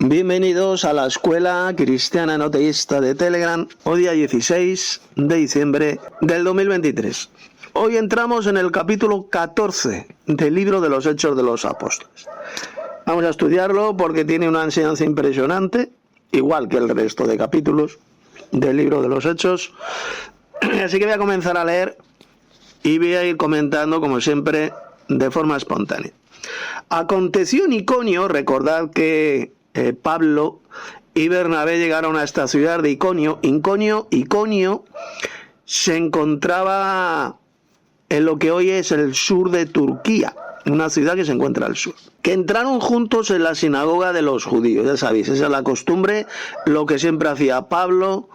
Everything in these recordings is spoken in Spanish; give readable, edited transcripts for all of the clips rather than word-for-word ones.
Bienvenidos a la Escuela Cristiana No Teísta de Telegram, hoy día 16 de diciembre del 2023. Hoy entramos en el capítulo 14 del libro de los Hechos de los Apóstoles. Vamos a estudiarlo porque tiene una enseñanza impresionante, igual que el resto de capítulos del libro de los Hechos. Así que voy a comenzar a leer y voy a ir comentando, como siempre, de forma espontánea. Aconteció en Iconio, recordad que Pablo y Bernabé llegaron a esta ciudad de Iconio. Iconio se encontraba en lo que hoy es el sur de Turquía, una ciudad que se encuentra al sur. Que entraron juntos en la sinagoga de los judíos, ya sabéis, esa es la costumbre, lo que siempre hacía Pablo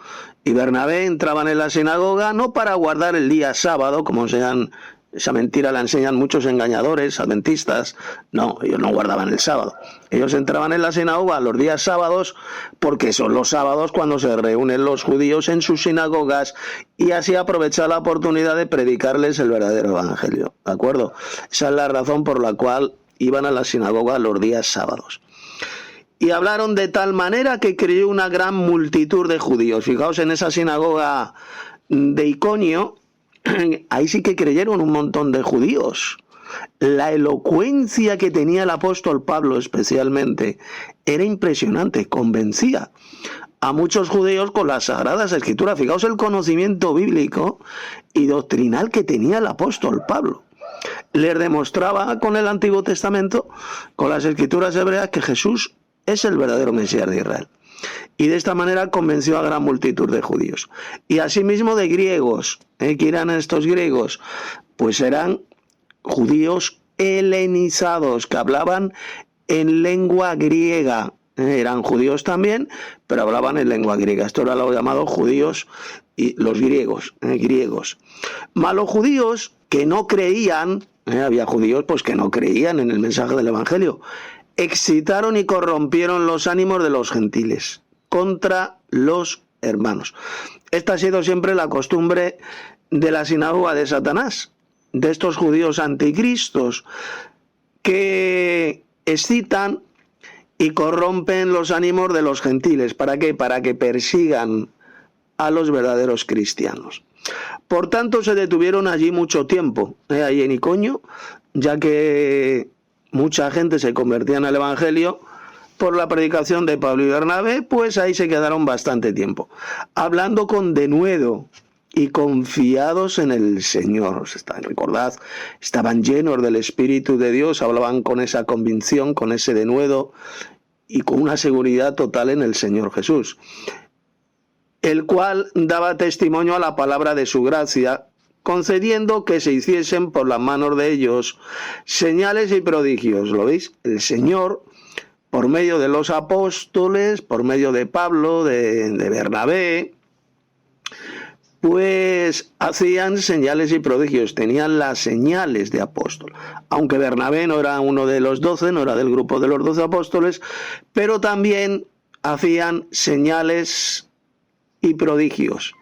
y Bernabé, entraban en la sinagoga no para guardar el día sábado, como enseñan. Esa mentira la enseñan muchos engañadores, adventistas. No, ellos no guardaban el sábado. Ellos entraban en la sinagoga los días sábados porque son los sábados cuando se reúnen los judíos en sus sinagogas y así aprovechar la oportunidad de predicarles el verdadero evangelio. ¿De acuerdo? Esa es la razón por la cual iban a la sinagoga los días sábados. Y hablaron de tal manera que creyó una gran multitud de judíos. Fijaos en esa sinagoga de Iconio. Ahí sí que creyeron un montón de judíos. La elocuencia que tenía el apóstol Pablo especialmente era impresionante, convencía a muchos judíos con las Sagradas Escrituras. Fijaos el conocimiento bíblico y doctrinal que tenía el apóstol Pablo. Les demostraba con el Antiguo Testamento, con las Escrituras hebreas, que Jesús es el verdadero Mesías de Israel. Y de esta manera convenció a gran multitud de judíos. Y asimismo de griegos. ¿Qué eran estos griegos? Pues eran judíos helenizados, que hablaban en lengua griega. Eran judíos también, pero hablaban en lengua griega. Esto era lo llamado judíos y los griegos. Mas los judíos que no creían, había judíos pues que no creían en el mensaje del Evangelio, excitaron y corrompieron los ánimos de los gentiles contra los hermanos. Esta ha sido siempre la costumbre de la sinagoga de Satanás, de estos judíos anticristos que excitan y corrompen los ánimos de los gentiles. ¿Para qué? Para que persigan a los verdaderos cristianos. Por tanto, se detuvieron allí mucho tiempo, ahí en Iconio, ya que mucha gente se convertía en el Evangelio por la predicación de Pablo y Bernabé, pues ahí se quedaron bastante tiempo, hablando con denuedo y confiados en el Señor. Recordad, estaban llenos del Espíritu de Dios, hablaban con esa convicción, con ese denuedo y con una seguridad total en el Señor Jesús, el cual daba testimonio a la palabra de su gracia, concediendo que se hiciesen por las manos de ellos señales y prodigios. ¿Lo veis? El Señor, por medio de los apóstoles, por medio de Pablo, de Bernabé, pues hacían señales y prodigios, tenían las señales de apóstol. Aunque Bernabé no era uno de los 12, no era del grupo de los 12 apóstoles, pero también hacían señales y prodigios.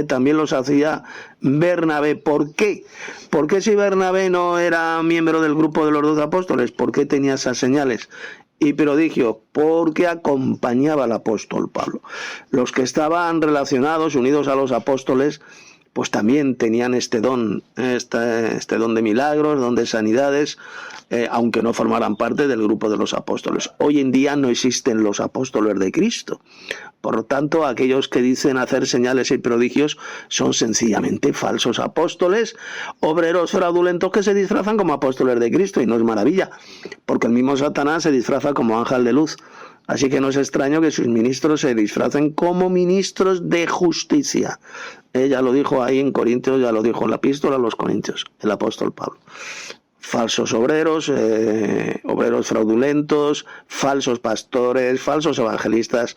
También los hacía Bernabé. ¿Por qué? ¿Por qué si Bernabé no era miembro del grupo de los 12 apóstoles? ¿Por qué tenía esas señales y prodigios? Porque acompañaba al apóstol Pablo. Los que estaban relacionados, unidos a los apóstoles, pues también tenían este don de milagros, don de sanidades, aunque no formaran parte del grupo de los apóstoles. Hoy en día no existen los apóstoles de Cristo. Por lo tanto, aquellos que dicen hacer señales y prodigios son sencillamente falsos apóstoles, obreros fraudulentos que se disfrazan como apóstoles de Cristo, y no es maravilla, porque el mismo Satanás se disfraza como ángel de luz. Así que no es extraño que sus ministros se disfracen como ministros de justicia. Ya lo dijo ahí en Corintios, ya lo dijo en la epístola a los Corintios, el apóstol Pablo. Falsos obreros, obreros fraudulentos, falsos pastores, falsos evangelistas,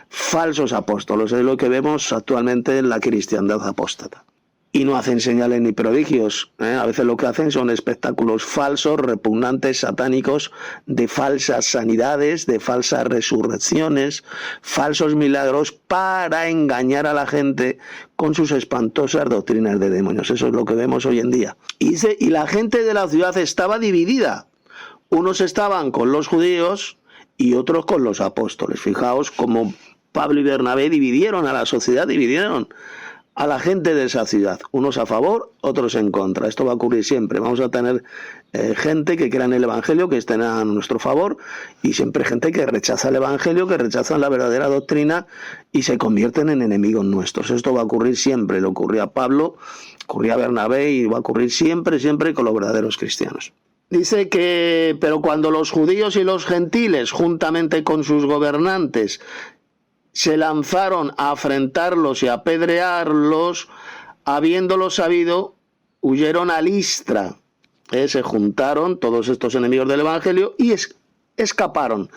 falsos apóstoles. Es lo que vemos actualmente en la cristiandad apóstata. Y no hacen señales ni prodigios. A veces lo que hacen son espectáculos falsos, repugnantes, satánicos, de falsas sanidades, de falsas resurrecciones, falsos milagros para engañar a la gente con sus espantosas doctrinas de demonios. Eso es lo que vemos hoy en día. Y la gente de la ciudad estaba dividida. Unos estaban con los judíos y otros con los apóstoles. Fijaos cómo Pablo y Bernabé dividieron a la sociedad, dividieron a la gente de esa ciudad, unos a favor, otros en contra. Esto va a ocurrir siempre. Vamos a tener gente que crea en el Evangelio, que estén a nuestro favor, y siempre gente que rechaza el Evangelio, que rechaza la verdadera doctrina y se convierten en enemigos nuestros. Esto va a ocurrir siempre. Le ocurrió a Pablo, ocurrió a Bernabé y va a ocurrir siempre, siempre con los verdaderos cristianos. Dice que, pero cuando los judíos y los gentiles, juntamente con sus gobernantes, se lanzaron a afrentarlos y a apedrearlos, habiéndolo sabido, huyeron a Listra. Se juntaron todos estos enemigos del Evangelio y escaparon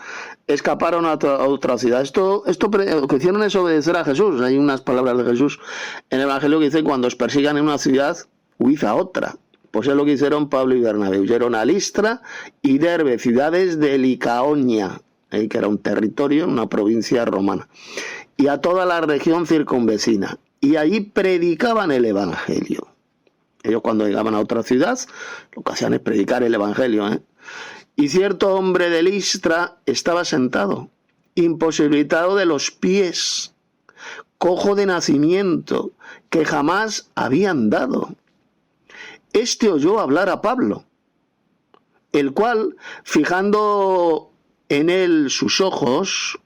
a otra ciudad. Esto que hicieron es obedecer a Jesús. Hay unas palabras de Jesús en el Evangelio que dicen: cuando os persigan en una ciudad, huid a otra. Pues es lo que hicieron Pablo y Bernabé. Huyeron a Listra y Derbe, ciudades de Licaonia, que era un territorio, una provincia romana, y a toda la región circunvecina. Y allí predicaban el Evangelio. Ellos, cuando llegaban a otra ciudad, lo que hacían es predicar el Evangelio. Y cierto hombre de Listra estaba sentado, imposibilitado de los pies, cojo de nacimiento, que jamás había andado. Este oyó hablar a Pablo, el cual, fijando en él sus ojos,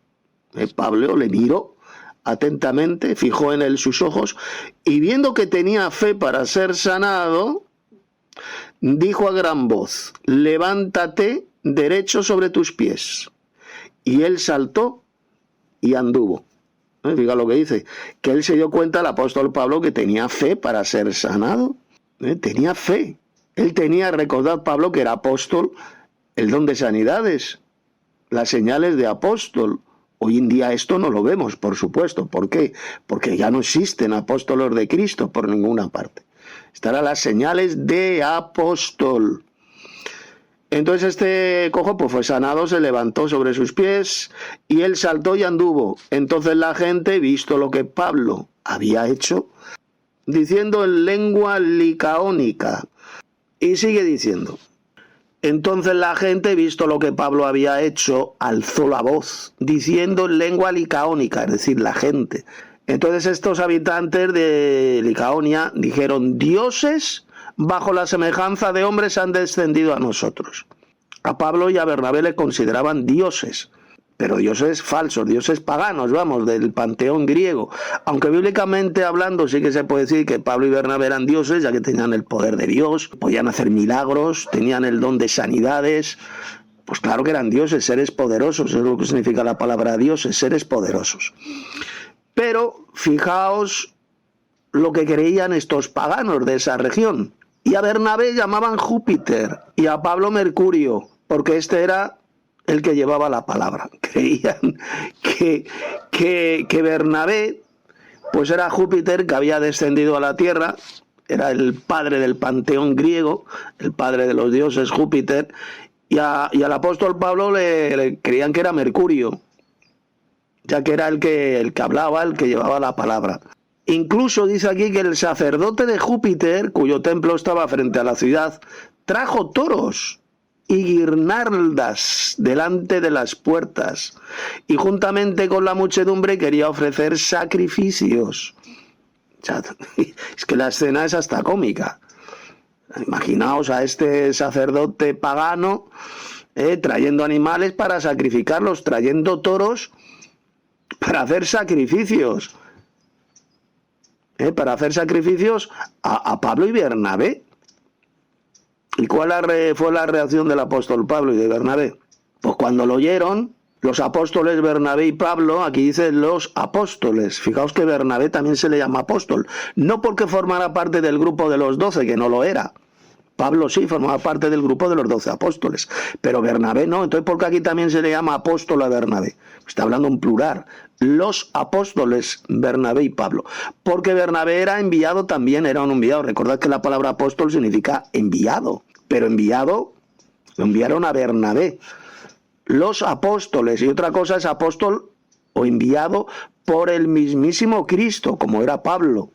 Pablo le miró atentamente, fijó en él sus ojos, y viendo que tenía fe para ser sanado, dijo a gran voz: levántate derecho sobre tus pies. Y él saltó y anduvo. Fíjate lo que dice, que él se dio cuenta, el apóstol Pablo, que tenía fe para ser sanado. Tenía fe. Él tenía, recordad Pablo, que era apóstol, el don de sanidades, las señales de apóstol. Hoy en día esto no lo vemos, por supuesto. ¿Por qué? Porque ya no existen apóstolos de Cristo por ninguna parte. Estarán las señales de apóstol. Entonces este cojo pues fue sanado, se levantó sobre sus pies y él saltó y anduvo. Entonces la gente, visto lo que Pablo había hecho, diciendo en lengua licaónica, y sigue diciendo: entonces la gente, visto lo que Pablo había hecho, alzó la voz, diciendo en lengua licaónica, es decir, la gente. Entonces estos habitantes de Licaonia dijeron: dioses bajo la semejanza de hombres han descendido a nosotros. A Pablo y a Bernabé le consideraban dioses, pero dioses falsos, dioses paganos, vamos, del panteón griego. Aunque bíblicamente hablando sí que se puede decir que Pablo y Bernabé eran dioses, ya que tenían el poder de Dios, podían hacer milagros, tenían el don de sanidades. Pues claro que eran dioses, seres poderosos, es lo que significa la palabra dioses, seres poderosos. Pero fijaos lo que creían estos paganos de esa región. Y a Bernabé llamaban Júpiter y a Pablo Mercurio, porque este era el que llevaba la palabra. Creían que Bernabé pues era Júpiter, que había descendido a la tierra, era el padre del panteón griego, el padre de los dioses Júpiter, y al apóstol Pablo le creían que era Mercurio, ya que era el que hablaba, el que llevaba la palabra. Incluso dice aquí que el sacerdote de Júpiter, cuyo templo estaba frente a la ciudad, trajo toros y guirnaldas delante de las puertas, y juntamente con la muchedumbre quería ofrecer sacrificios. O sea, es que la escena es hasta cómica. Imaginaos a este sacerdote pagano trayendo animales para sacrificarlos, trayendo toros para hacer sacrificios. Para hacer sacrificios a Pablo y Bernabé. ¿Y cuál fue la reacción del apóstol Pablo y de Bernabé? Pues cuando lo oyeron, los apóstoles Bernabé y Pablo, aquí dicen los apóstoles. Fijaos que Bernabé también se le llama apóstol. No porque formara parte del grupo de los 12, que no lo era. Pablo sí formaba parte del grupo de los 12 apóstoles, pero Bernabé no. Entonces, ¿por qué aquí también se le llama apóstol a Bernabé? Está hablando en plural. Los apóstoles Bernabé y Pablo. Porque Bernabé era enviado también, era un enviado. Recordad que la palabra apóstol significa enviado, pero enviado lo enviaron a Bernabé. Los apóstoles, y otra cosa es apóstol o enviado por el mismísimo Cristo, como era Pablo.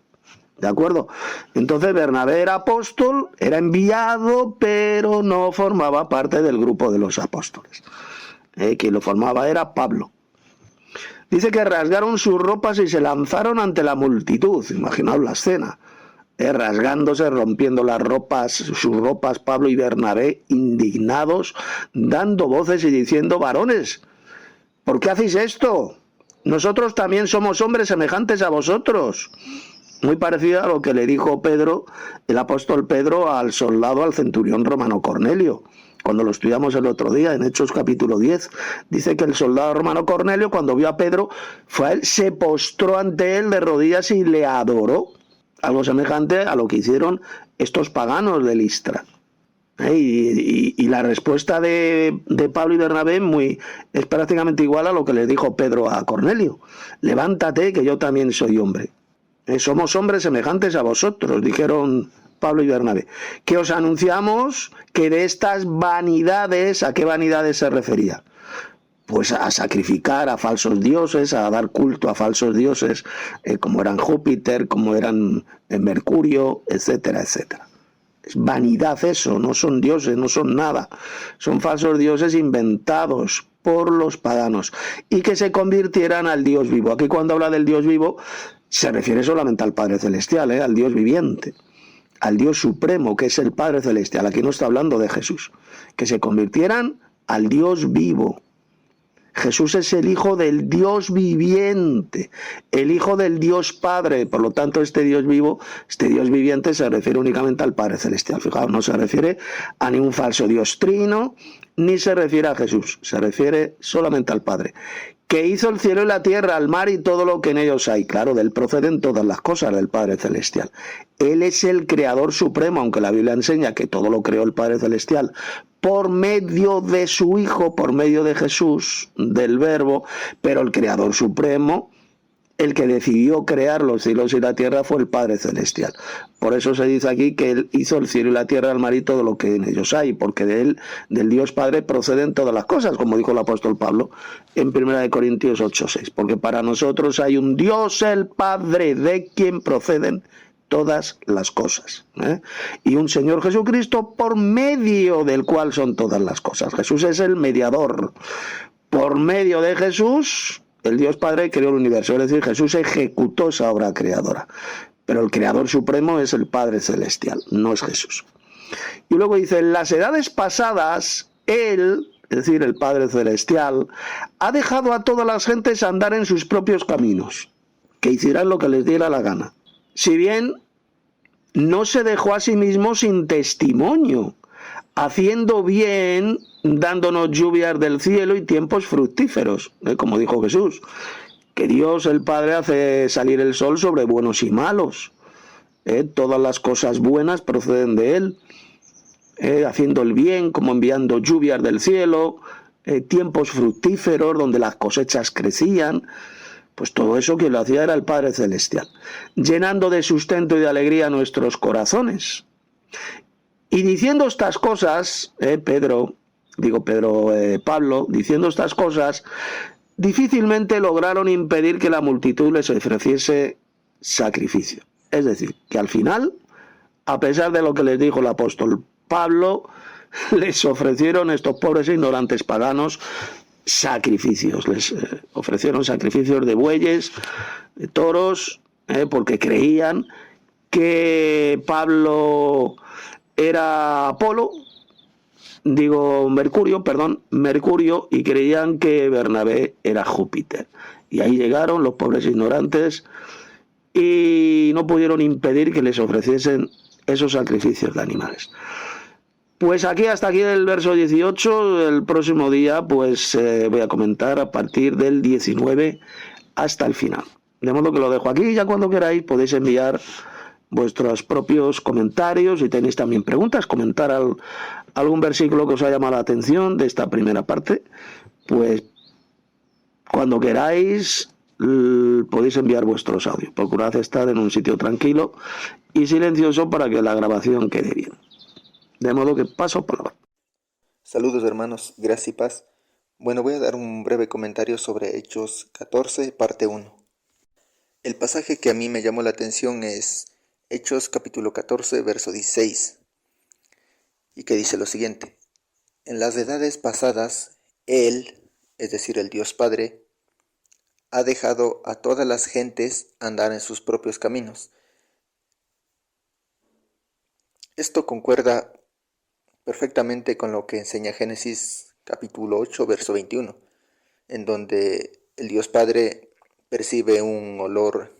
¿De acuerdo? Entonces Bernabé era apóstol, era enviado, pero no formaba parte del grupo de los apóstoles. Quien lo formaba era Pablo. Dice que rasgaron sus ropas y se lanzaron ante la multitud. Imaginaos la escena. Rasgándose, rompiendo las ropas, sus ropas, Pablo y Bernabé, indignados, dando voces y diciendo: varones, ¿por qué hacéis esto? Nosotros también somos hombres semejantes a vosotros. Muy parecido a lo que le dijo Pedro, el apóstol Pedro, al soldado, al centurión romano Cornelio. Cuando lo estudiamos el otro día, en Hechos capítulo 10, dice que el soldado romano Cornelio, cuando vio a Pedro, fue a él, se postró ante él de rodillas y le adoró. Algo semejante a lo que hicieron estos paganos de Listra. Y la respuesta de Pablo y Bernabé es prácticamente igual a lo que le dijo Pedro a Cornelio. Levántate, que yo también soy hombre. Somos hombres semejantes a vosotros, dijeron Pablo y Bernabé. Que os anunciamos que de estas vanidades, ¿a qué vanidades se refería? Pues a sacrificar a falsos dioses, a dar culto a falsos dioses, como eran Júpiter, como eran Mercurio, etcétera, etcétera. Es vanidad eso, no son dioses, no son nada. Son falsos dioses inventados por los paganos y que se convirtieran al Dios vivo. Aquí cuando habla del Dios vivo se refiere solamente al Padre Celestial, al Dios viviente, al Dios supremo, que es el Padre Celestial. Aquí no está hablando de Jesús. Que se convirtieran al Dios vivo. Jesús es el Hijo del Dios viviente, el Hijo del Dios Padre. Por lo tanto, este Dios vivo, este Dios viviente se refiere únicamente al Padre Celestial. Fijaos, no se refiere a ningún falso Dios trino, ni se refiere a Jesús, se refiere solamente al Padre. Que hizo el cielo y la tierra, el mar y todo lo que en ellos hay. Claro, de él proceden todas las cosas, del Padre Celestial. Él es el Creador supremo, aunque la Biblia enseña que todo lo creó el Padre Celestial por medio de su Hijo, por medio de Jesús, del Verbo, pero el Creador supremo, el que decidió crear los cielos y la tierra, fue el Padre Celestial. Por eso se dice aquí que él hizo el cielo y la tierra, el mar y todo lo que en ellos hay, porque de él, del Dios Padre, proceden todas las cosas, como dijo el apóstol Pablo en 1 Corintios 8:6. Porque para nosotros hay un Dios, el Padre, de quien proceden todas las cosas, y un Señor Jesucristo, por medio del cual son todas las cosas. Jesús es el mediador. Por medio de Jesús, el Dios Padre creó el universo, es decir, Jesús ejecutó esa obra creadora. Pero el Creador Supremo es el Padre Celestial, no es Jesús. Y luego dice: en las edades pasadas, Él, es decir, el Padre Celestial, ha dejado a todas las gentes andar en sus propios caminos, que hicieran lo que les diera la gana. Si bien no se dejó a sí mismo sin testimonio, haciendo bien, dándonos lluvias del cielo y tiempos fructíferos, como dijo Jesús, que Dios el Padre hace salir el sol sobre buenos y malos. Todas las cosas buenas proceden de Él, haciendo el bien, como enviando lluvias del cielo, tiempos fructíferos donde las cosechas crecían. Pues todo eso quien lo hacía era el Padre Celestial, llenando de sustento y de alegría nuestros corazones. Y diciendo estas cosas, Pablo, diciendo estas cosas, difícilmente lograron impedir que la multitud les ofreciese sacrificio. Es decir, que al final, a pesar de lo que les dijo el apóstol Pablo, les ofrecieron estos pobres e ignorantes paganos sacrificios. Les ofrecieron sacrificios de bueyes, de toros, porque creían que Pablo era Mercurio, y creían que Bernabé era Júpiter. Y ahí llegaron los pobres ignorantes y no pudieron impedir que les ofreciesen esos sacrificios de animales. Pues hasta aquí el verso 18. El próximo día pues voy a comentar a partir del 19 hasta el final. De modo que lo dejo aquí. Ya cuando queráis podéis enviar vuestros propios comentarios. Si tenéis también preguntas, comentar algún versículo que os haya llamado la atención de esta primera parte, pues cuando queráis podéis enviar vuestros audios. Procurad estar en un sitio tranquilo y silencioso para que la grabación quede bien. De modo que paso palabra. Saludos hermanos, gracia y paz. Bueno, voy a dar un breve comentario sobre Hechos 14, parte 1. El pasaje que a mí me llamó la atención es Hechos capítulo 14, verso 16, y que dice lo siguiente: en las edades pasadas, Él, es decir, el Dios Padre, ha dejado a todas las gentes andar en sus propios caminos. Esto concuerda perfectamente con lo que enseña Génesis capítulo 8, verso 21, en donde el Dios Padre percibe un olor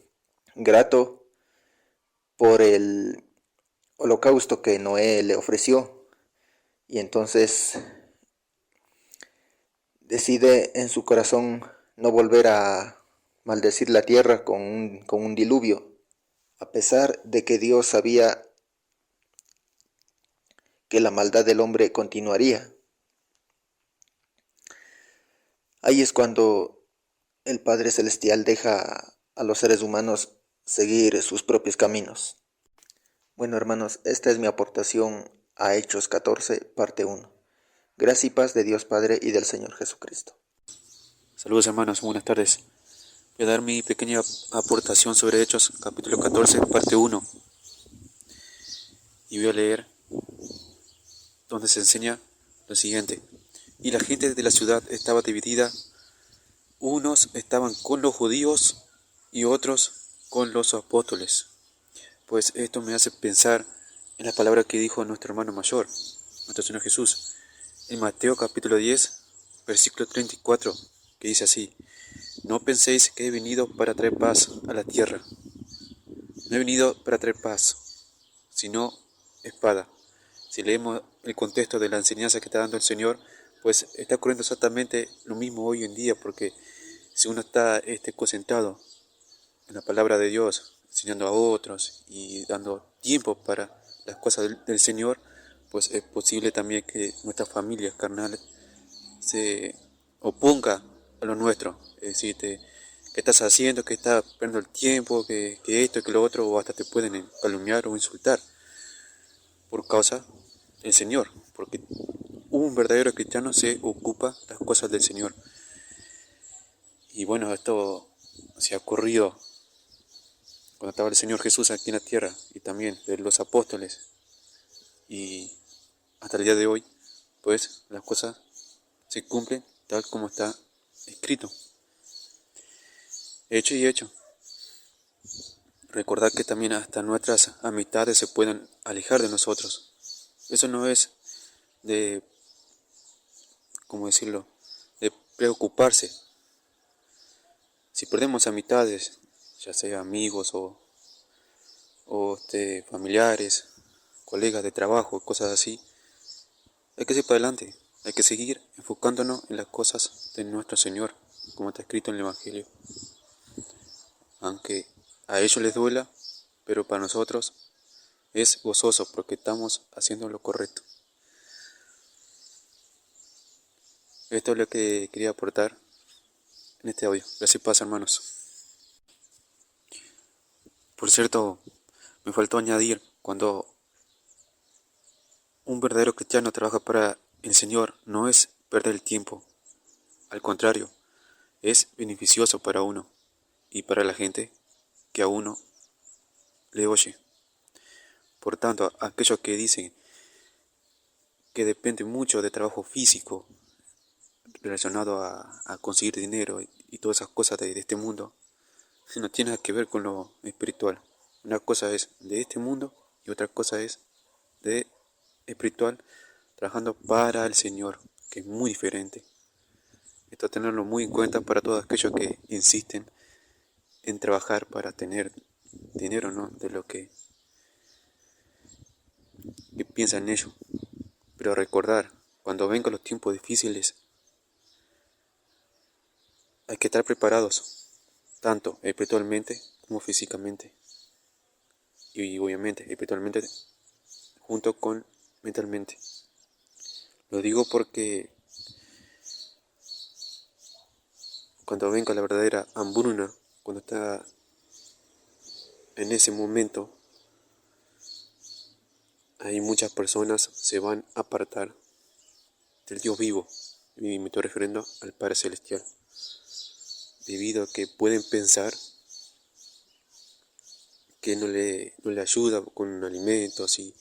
grato por el holocausto que Noé le ofreció, y entonces decide en su corazón no volver a maldecir la tierra con un diluvio, a pesar de que Dios sabía que la maldad del hombre continuaría. Ahí es cuando el Padre Celestial deja a los seres humanos seguir sus propios caminos. Bueno, hermanos, esta es mi aportación a Hechos 14, parte 1. Gracia y paz de Dios Padre y del Señor Jesucristo. Saludos hermanos, buenas tardes. Voy a dar mi pequeña aportación sobre Hechos, capítulo 14, parte 1. Y voy a leer donde se enseña lo siguiente. Y la gente de la ciudad estaba dividida. Unos estaban con los judíos y otros con los apóstoles. Pues esto me hace pensar en la palabra que dijo nuestro hermano mayor, nuestro Señor Jesús, en Mateo capítulo 10, versículo 34, que dice así: no penséis que he venido para traer paz a la tierra. No he venido para traer paz, sino espada. Si leemos el contexto de la enseñanza que está dando el Señor, pues está ocurriendo exactamente lo mismo hoy en día, porque si uno está concentrado en la palabra de Dios, enseñando a otros y dando tiempo para las cosas del Señor, pues es posible también que nuestra familia carnal se oponga a lo nuestro. Es decir, ¿qué estás haciendo? ¿Qué estás perdiendo el tiempo? ¿Que esto, que lo otro? O hasta te pueden calumniar o insultar por causa del Señor, porque un verdadero cristiano se ocupa las cosas del Señor. Y bueno, esto se ha ocurrido cuando estaba el Señor Jesús aquí en la tierra, y también de los apóstoles, y hasta el día de hoy, pues las cosas se cumplen tal como está escrito. Hecho y hecho. Recordad que también hasta nuestras amistades se pueden alejar de nosotros. Eso no es de, ¿cómo decirlo?, de preocuparse. Si perdemos amistades, ya sea amigos o familiares, colegas de trabajo, cosas así, hay que seguir para adelante. Hay que seguir enfocándonos en las cosas de nuestro Señor, como está escrito en el Evangelio. Aunque a ellos les duela, pero para nosotros es gozoso porque estamos haciendo lo correcto. Esto es lo que quería aportar en este audio. Gracias y paz, hermanos. Por cierto, me faltó añadir, cuando un verdadero cristiano trabaja para el Señor, no es perder el tiempo. Al contrario, es beneficioso para uno y para la gente que a uno le oye. Por tanto, aquellos que dicen que depende mucho de trabajo físico relacionado a conseguir dinero y todas esas cosas de este mundo, no tiene nada que ver con lo espiritual. Una cosa es de este mundo y otra cosa es de espiritual, trabajando para el Señor, que es muy diferente. Esto tenerlo muy en cuenta para todos aquellos que insisten en trabajar para tener dinero, ¿no?, de lo que piensan en ello. Pero recordar, cuando vengan los tiempos difíciles, hay que estar preparados, tanto espiritualmente como físicamente. Y obviamente, espiritualmente junto con mentalmente. Lo digo porque cuando venga la verdadera hambruna, cuando está en ese momento, hay muchas personas se van a apartar del Dios vivo, y me estoy refiriendo al Padre Celestial, debido a que pueden pensar que no le ayuda con alimentos y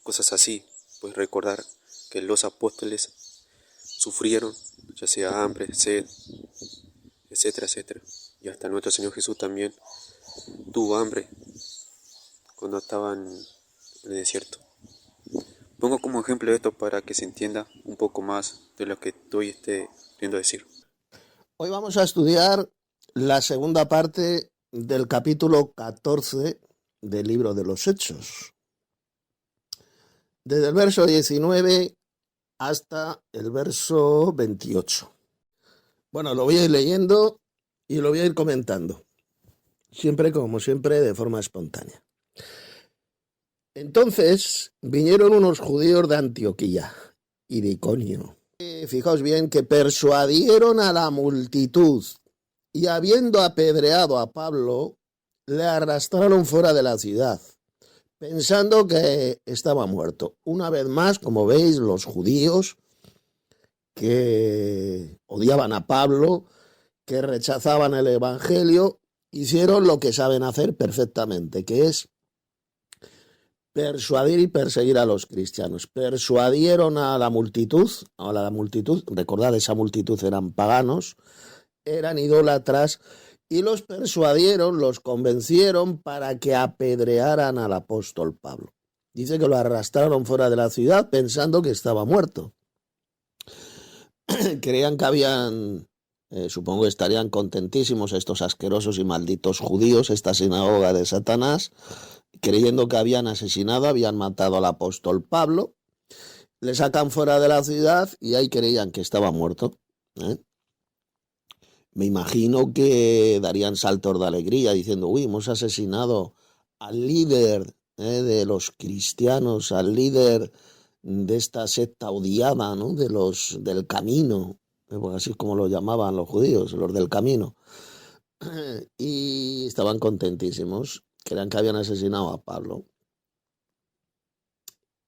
cosas así. Pues recordar que los apóstoles sufrieron, ya sea hambre, sed, etcétera, etcétera. Y hasta nuestro Señor Jesús también tuvo hambre cuando estaba en el desierto. Pongo como ejemplo esto para que se entienda un poco más de lo que estoy queriendo decir. Hoy vamos a estudiar la segunda parte del capítulo 14 del libro de los Hechos. Desde el verso 19 hasta el verso 28. Bueno, lo voy a ir leyendo y lo voy a ir comentando. Siempre, como siempre, de forma espontánea. Entonces vinieron unos judíos de Antioquía y de Iconio. Fijaos bien que persuadieron a la multitud y habiendo apedreado a Pablo, le arrastraron fuera de la ciudad, pensando que estaba muerto. Una vez más, como veis, los judíos que odiaban a Pablo, que rechazaban el evangelio, hicieron lo que saben hacer perfectamente, que es persuadir y perseguir a los cristianos. Persuadieron a la multitud, recordad, esa multitud eran paganos, eran idólatras, y los persuadieron, los convencieron para que apedrearan al apóstol Pablo. Dice que lo arrastraron fuera de la ciudad pensando que estaba muerto. Creían que habían, supongo que estarían contentísimos estos asquerosos y malditos judíos, esta sinagoga de Satanás, creyendo que habían asesinado, habían matado al apóstol Pablo, le sacan fuera de la ciudad y ahí creían que estaba muerto. Me imagino que darían saltos de alegría diciendo, uy, hemos asesinado al líder de los cristianos, al líder de esta secta odiada, ¿no? Del camino, porque así es como lo llamaban los judíos, los del camino. Y estaban contentísimos. Creían que habían asesinado a Pablo.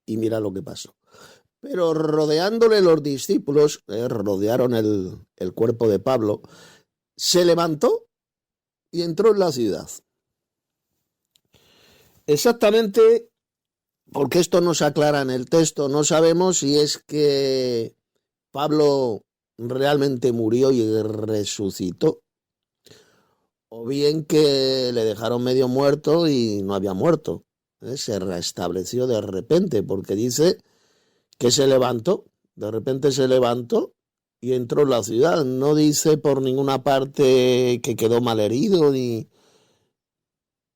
Y mira lo que pasó. Pero rodeándole los discípulos, rodearon el cuerpo de Pablo, se levantó y entró en la ciudad. Exactamente, porque esto no se aclara en el texto, no sabemos si es que Pablo realmente murió y resucitó, o bien que le dejaron medio muerto y no había muerto. Se restableció de repente, porque dice que se levantó, de repente se levantó y entró en la ciudad. No dice por ninguna parte que quedó malherido, ni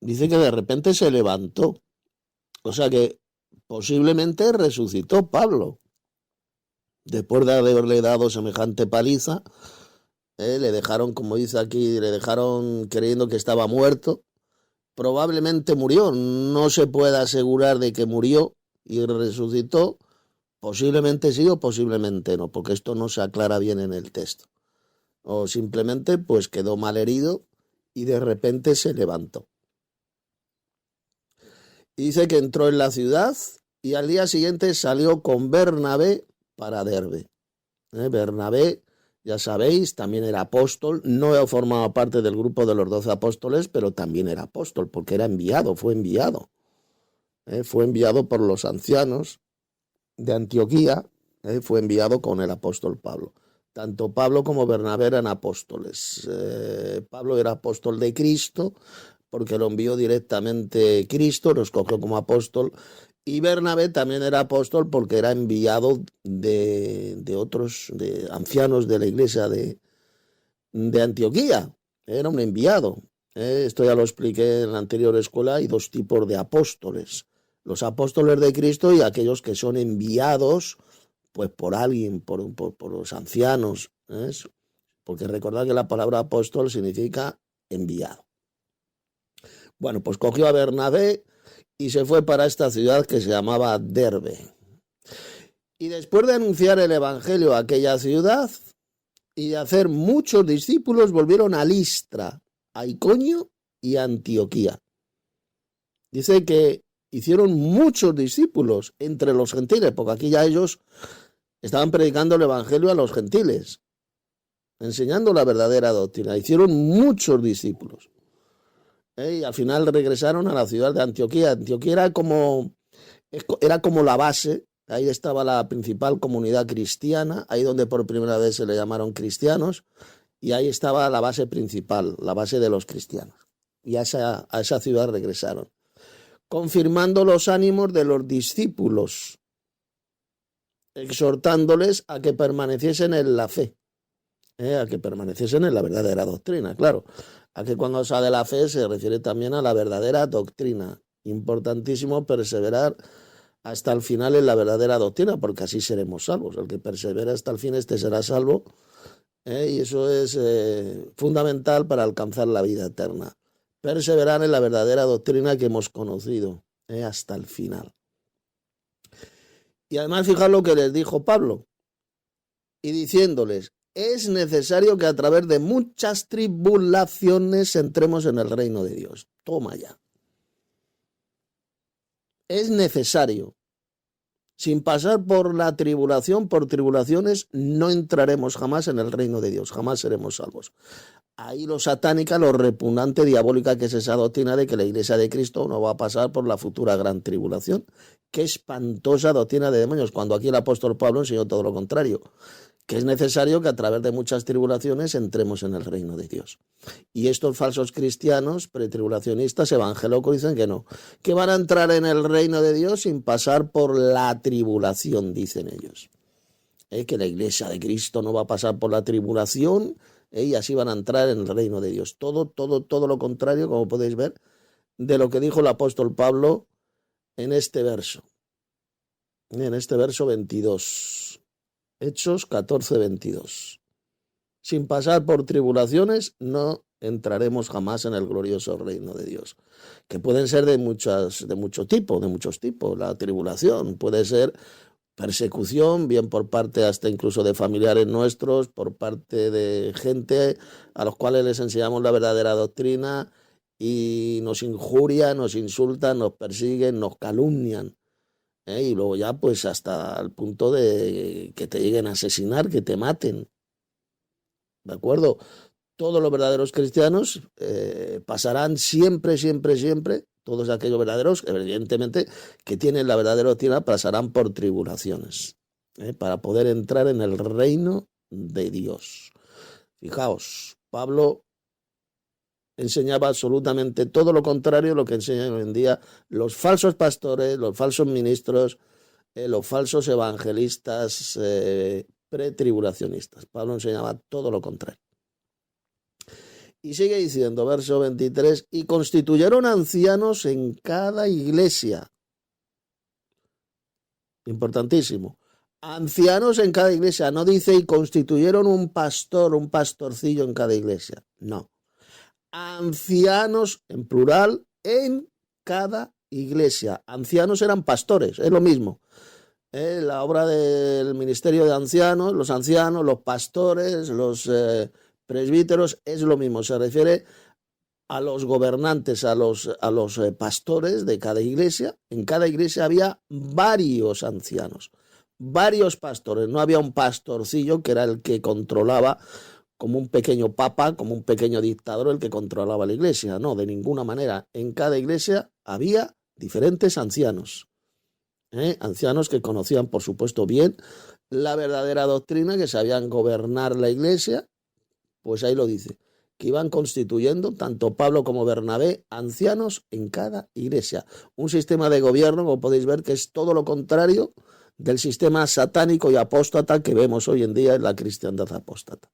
dice que de repente se levantó. O sea que posiblemente resucitó Pablo. Después de haberle dado semejante paliza, le dejaron, como dice aquí, le dejaron creyendo que estaba muerto. Probablemente murió, no se puede asegurar de que murió y resucitó. Posiblemente sí o posiblemente no, porque esto no se aclara bien en el texto. O simplemente pues quedó malherido y de repente se levantó. Dice que entró en la ciudad y al día siguiente salió con Bernabé para Derbe. Bernabé, ya sabéis, también era apóstol, no formaba parte del grupo de los 12 apóstoles, pero también era apóstol, porque era enviado, fue enviado. Fue enviado por los ancianos de Antioquía, fue enviado con el apóstol Pablo. Tanto Pablo como Bernabé eran apóstoles. Pablo era apóstol de Cristo, porque lo envió directamente Cristo, lo escogió como apóstol, y Bernabé también era apóstol porque era enviado de otros de ancianos de la iglesia de Antioquía. Era un enviado. Esto ya lo expliqué en la anterior escuela. Hay dos tipos de apóstoles: los apóstoles de Cristo y aquellos que son enviados pues por alguien, por los ancianos. Porque recordad que la palabra apóstol significa enviado. Bueno, pues cogió a Bernabé y se fue para esta ciudad que se llamaba Derbe. Y después de anunciar el evangelio a aquella ciudad y de hacer muchos discípulos, volvieron a Listra, a Iconio y a Antioquía. Dice que hicieron muchos discípulos entre los gentiles, porque aquí ya ellos estaban predicando el evangelio a los gentiles, enseñando la verdadera doctrina. Hicieron muchos discípulos. Y al final regresaron a la ciudad de Antioquía. Antioquía era como la base Ahí estaba la principal comunidad cristiana, ahí donde por primera vez se le llamaron cristianos, y ahí estaba la base principal, la base de los cristianos. Y a esa ciudad regresaron, confirmando los ánimos de los discípulos, exhortándoles a que permaneciesen en la fe, a que permaneciesen en la verdadera doctrina, claro. Aquí cuando se habla de la fe se refiere también a la verdadera doctrina. Importantísimo perseverar hasta el final en la verdadera doctrina, porque así seremos salvos. El que persevera hasta el fin, este será salvo, y eso es fundamental para alcanzar la vida eterna. Perseverar en la verdadera doctrina que hemos conocido, hasta el final. Y además, fijaos lo que les dijo Pablo, y diciéndoles: es necesario que a través de muchas tribulaciones entremos en el reino de Dios. Toma ya. Es necesario. Sin pasar por la tribulación, por tribulaciones, no entraremos jamás en el reino de Dios, jamás seremos salvos. Ahí lo satánica, lo repugnante, diabólica que es esa doctrina de que la iglesia de Cristo no va a pasar por la futura gran tribulación. Qué espantosa doctrina de demonios, cuando aquí el apóstol Pablo enseñó todo lo contrario, que es necesario que a través de muchas tribulaciones entremos en el reino de Dios. Y estos falsos cristianos, pretribulacionistas, evangelocos, dicen que no, que van a entrar en el reino de Dios sin pasar por la tribulación, dicen ellos. Que la iglesia de Cristo no va a pasar por la tribulación, y así van a entrar en el reino de Dios. Todo lo contrario, como podéis ver, de lo que dijo el apóstol Pablo en este verso 22. Hechos 14, 22. Sin pasar por tribulaciones no entraremos jamás en el glorioso reino de Dios, que pueden ser de muchos tipos. La tribulación puede ser persecución, bien por parte hasta incluso de familiares nuestros, por parte de gente a los cuales les enseñamos la verdadera doctrina y nos injurian, nos insultan, nos persiguen, nos calumnian. Y luego ya pues hasta el punto de que te lleguen a asesinar, que te maten. ¿De acuerdo? Todos los verdaderos cristianos pasarán siempre, todos aquellos verdaderos, evidentemente, que tienen la verdadera doctrina, pasarán por tribulaciones, para poder entrar en el reino de Dios. Fijaos, Pablo enseñaba absolutamente todo lo contrario a lo que enseñan hoy en día los falsos pastores, los falsos ministros, los falsos evangelistas pretribulacionistas. Pablo enseñaba todo lo contrario. Y sigue diciendo, verso 23, y constituyeron ancianos en cada iglesia. Importantísimo. Ancianos en cada iglesia. No dice y constituyeron un pastor, un pastorcillo en cada iglesia. No. Ancianos, en plural, en cada iglesia. Ancianos eran pastores, es lo mismo. La obra del ministerio de ancianos, los pastores, los presbíteros, es lo mismo. Se refiere a los gobernantes, a los pastores de cada iglesia. En cada iglesia había varios ancianos, varios pastores. No había un pastorcillo que era el que controlaba, como un pequeño papa, como un pequeño dictador, el que controlaba la iglesia. No, de ninguna manera. En cada iglesia había diferentes ancianos. Ancianos que conocían, por supuesto, bien la verdadera doctrina, que sabían gobernar la iglesia. Pues ahí lo dice, que iban constituyendo, tanto Pablo como Bernabé, ancianos en cada iglesia. Un sistema de gobierno, como podéis ver, que es todo lo contrario del sistema satánico y apóstata que vemos hoy en día en la cristiandad apóstata,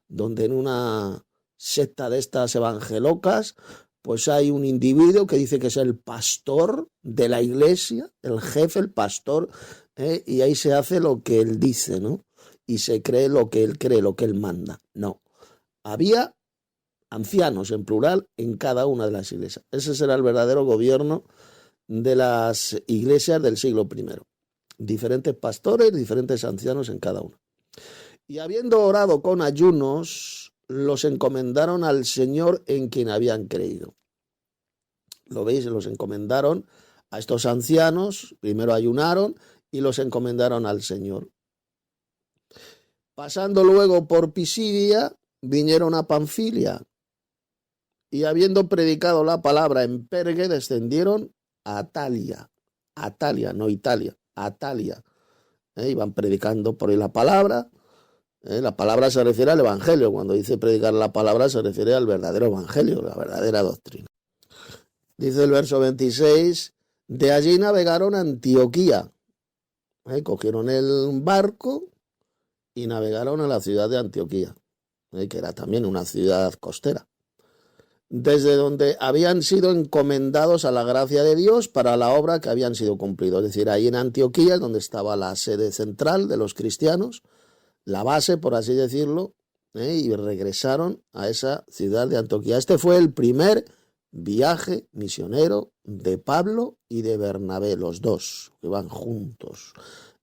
donde en una secta de estas evangelocas, pues hay un individuo que dice que es el pastor de la iglesia, el jefe, el pastor, y ahí se hace lo que él dice, ¿no? Y se cree lo que él manda. No. Había ancianos, en plural, en cada una de las iglesias. Ese será el verdadero gobierno de las iglesias del siglo I. Diferentes pastores, diferentes ancianos en cada una. Y habiendo orado con ayunos, los encomendaron al Señor en quien habían creído. ¿Lo veis? Los encomendaron a estos ancianos, primero ayunaron y los encomendaron al Señor. Pasando luego por Pisidia, vinieron a Panfilia y habiendo predicado la palabra en Pergue, descendieron a Atalia. Atalia, no Italia, Atalia. Iban predicando por ahí la palabra. La palabra se refiere al evangelio. Cuando dice predicar la palabra se refiere al verdadero evangelio, la verdadera doctrina. Dice el verso 26, de allí navegaron a Antioquía. Cogieron el barco y navegaron a la ciudad de Antioquía, que era también una ciudad costera, desde donde habían sido encomendados a la gracia de Dios para la obra que habían sido cumplidos. Es decir, ahí en Antioquía es donde estaba la sede central de los cristianos, la base, por así decirlo, y regresaron a esa ciudad de Antioquía. Este fue el primer viaje misionero de Pablo y de Bernabé, los dos, que van juntos.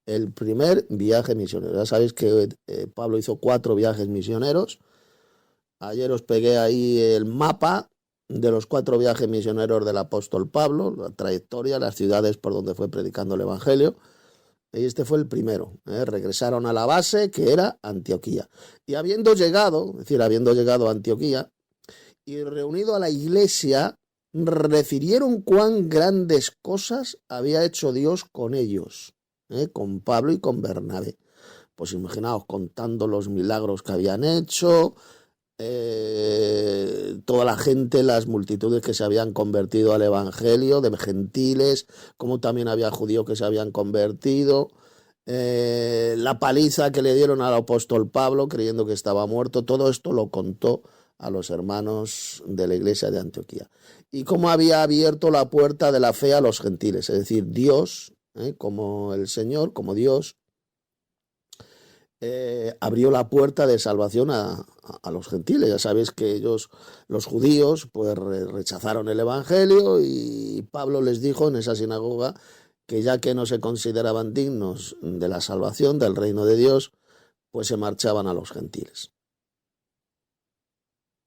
El primer viaje misionero. Ya sabéis que Pablo hizo 4 viajes misioneros. Ayer os pegué ahí el mapa de los 4 viajes misioneros del apóstol Pablo, la trayectoria, las ciudades por donde fue predicando el evangelio. Y este fue el primero. Regresaron a la base, que era Antioquía. Y habiendo llegado a Antioquía y reunido a la iglesia, refirieron cuán grandes cosas había hecho Dios con ellos, con Pablo y con Bernabé. Pues imaginaos, contando los milagros que habían hecho, toda la gente, las multitudes que se habían convertido al evangelio, de gentiles, como también había judíos que se habían convertido, la paliza que le dieron al apóstol Pablo creyendo que estaba muerto. Todo esto lo contó a los hermanos de la iglesia de Antioquía. Y cómo había abierto la puerta de la fe a los gentiles, es decir, Dios, como el Señor, como Dios, abrió la puerta de salvación a los gentiles. Ya sabéis que ellos, los judíos, pues rechazaron el evangelio, y Pablo les dijo en esa sinagoga que ya que no se consideraban dignos de la salvación, del reino de Dios, pues se marchaban a los gentiles.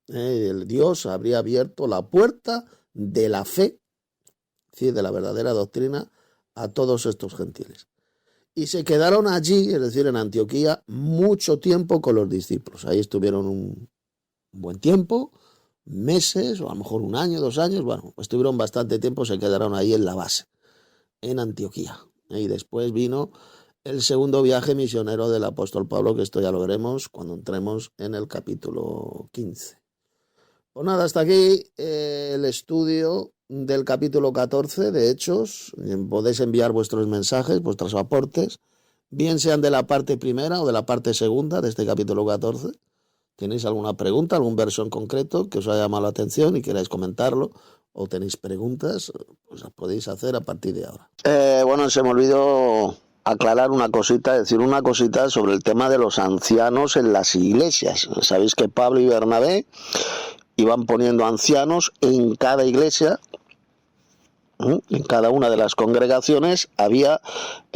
El Dios habría abierto la puerta de la fe, es decir, de la verdadera doctrina, a todos estos gentiles. Y se quedaron allí, es decir, en Antioquía, mucho tiempo con los discípulos. Ahí estuvieron un buen tiempo, meses, o a lo mejor 1 año, 2 años. Bueno, estuvieron bastante tiempo, se quedaron ahí en la base, en Antioquía. Y después vino el segundo viaje misionero del apóstol Pablo, que esto ya lo veremos cuando entremos en el capítulo 15. Pues nada, hasta aquí el estudio del capítulo 14 de Hechos. Podéis enviar vuestros mensajes, vuestros aportes, bien sean de la parte primera o de la parte segunda de este capítulo 14. ¿Tenéis alguna pregunta, algún verso en concreto que os haya llamado la atención y queráis comentarlo? ¿O tenéis preguntas? Pues las podéis hacer a partir de ahora. Bueno, se me olvidó aclarar una cosita, decir una cosita sobre el tema de los ancianos en las iglesias. Sabéis que Pablo y Bernabé iban poniendo ancianos en cada iglesia. En cada una de las congregaciones había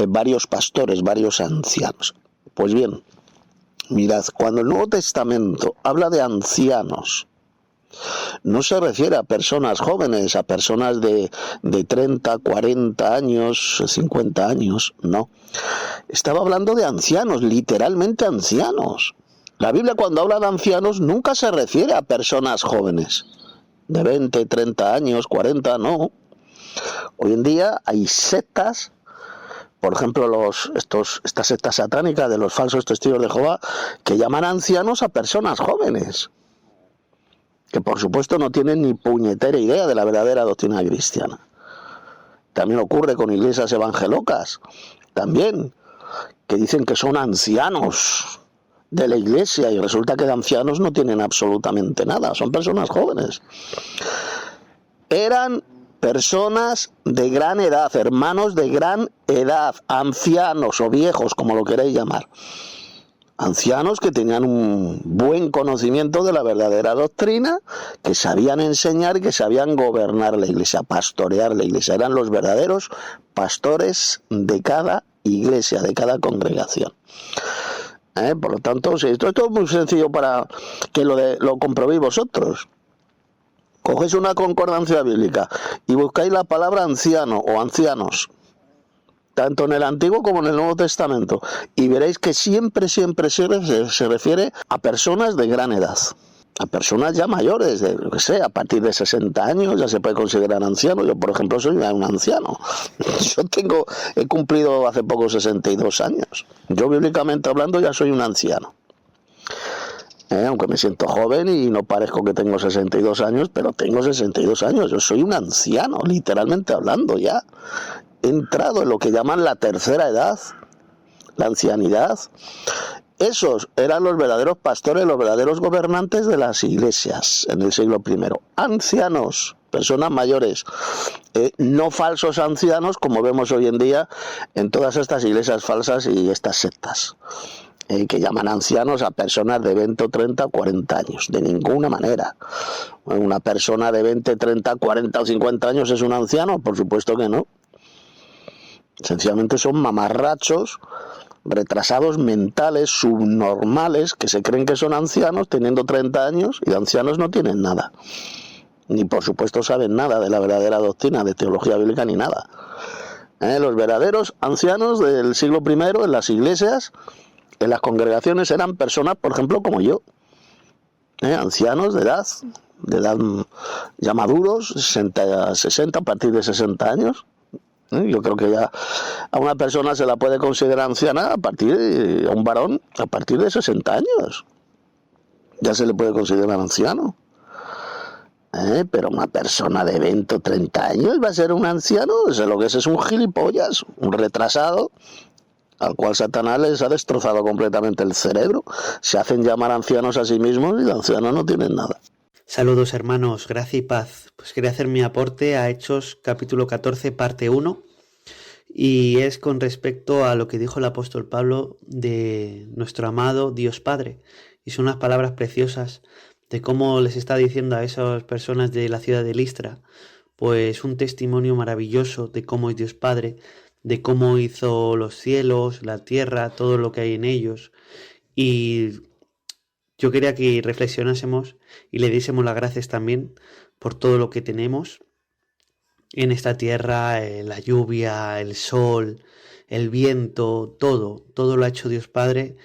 varios pastores, varios ancianos. Pues bien, mirad, cuando el Nuevo Testamento habla de ancianos, no se refiere a personas jóvenes, a personas de 30, 40 años, 50 años, no. Estaba hablando de ancianos, literalmente ancianos. La Biblia, cuando habla de ancianos, nunca se refiere a personas jóvenes, de 20, 30 años, 40, no. Hoy en día hay sectas, por ejemplo, esta secta satánica de los falsos testigos de Jehová, que llaman ancianos a personas jóvenes, que por supuesto no tienen ni puñetera idea de la verdadera doctrina cristiana. También ocurre con iglesias evangelocas, también, que dicen que son ancianos de la iglesia, y resulta que de ancianos no tienen absolutamente nada, son personas jóvenes. Eran personas de gran edad, hermanos de gran edad, ancianos o viejos, como lo queréis llamar. Ancianos que tenían un buen conocimiento de la verdadera doctrina, que sabían enseñar y que sabían gobernar la iglesia, pastorear la iglesia. Eran los verdaderos pastores de cada iglesia, de cada congregación. Por lo tanto, sí, esto es muy sencillo para que lo comprobéis vosotros. Cogéis una concordancia bíblica y buscáis la palabra anciano o ancianos, tanto en el Antiguo como en el Nuevo Testamento, y veréis que siempre se refiere a personas de gran edad. a personas ya mayores, yo qué sé, a partir de 60 años ya se puede considerar anciano. Yo, por ejemplo, soy un anciano. He cumplido hace poco 62 años. Yo, bíblicamente hablando, ya soy un anciano. Aunque me siento joven y no parezco que tengo 62 años, pero tengo 62 años. Yo soy un anciano, literalmente hablando ya. He entrado en lo que llaman la tercera edad, la ancianidad. Esos eran los verdaderos pastores, los verdaderos gobernantes de las iglesias en el siglo I. Ancianos, personas mayores, no falsos ancianos como vemos hoy en día en todas estas iglesias falsas y estas sectas, que llaman ancianos a personas de 20, 30, 40 años. De ninguna manera. ¿Una persona de 20, 30, 40 o 50 años es un anciano? Por supuesto que no. Sencillamente son mamarrachos, retrasados mentales, subnormales, que se creen que son ancianos teniendo 30 años, y de ancianos no tienen nada. Ni por supuesto saben nada de la verdadera doctrina, de teología bíblica, ni nada. Los verdaderos ancianos del siglo I en las iglesias, en las congregaciones, eran personas, por ejemplo, como yo. Ancianos de edad ya maduros, 60, a partir de 60 años. Yo creo que ya a una persona se la puede considerar anciana a un varón a partir de 60 años. Ya se le puede considerar anciano. Pero una persona de 20 o 30 años va a ser un anciano. Eso lo que es un gilipollas, un retrasado, al cual Satanás les ha destrozado completamente el cerebro. Se hacen llamar ancianos a sí mismos y de ancianos no tienen nada. Saludos hermanos, gracia y paz. Pues quería hacer mi aporte a Hechos capítulo 14 parte 1 y es con respecto a lo que dijo el apóstol Pablo de nuestro amado Dios Padre, y son unas palabras preciosas de cómo les está diciendo a esas personas de la ciudad de Listra, pues un testimonio maravilloso de cómo es Dios Padre, de cómo hizo los cielos, la tierra, todo lo que hay en ellos. Y yo quería que reflexionásemos y le diésemos las gracias también por todo lo que tenemos en esta tierra, la lluvia, el sol, el viento, todo lo ha hecho Dios Padre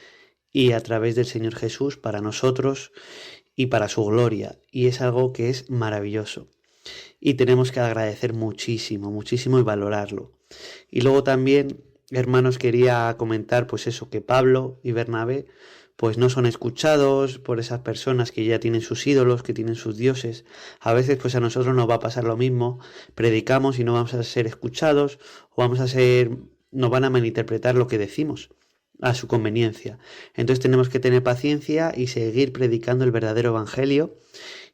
y a través del Señor Jesús para nosotros y para su gloria. Y es algo que es maravilloso. Y tenemos que agradecer muchísimo, muchísimo y valorarlo. Y luego también, hermanos, quería comentar pues eso, que Pablo y Bernabé pues no son escuchados por esas personas que ya tienen sus ídolos, que tienen sus dioses. A veces pues a nosotros nos va a pasar lo mismo, predicamos y no vamos a ser escuchados, o nos van a malinterpretar lo que decimos a su conveniencia. Entonces tenemos que tener paciencia y seguir predicando el verdadero evangelio,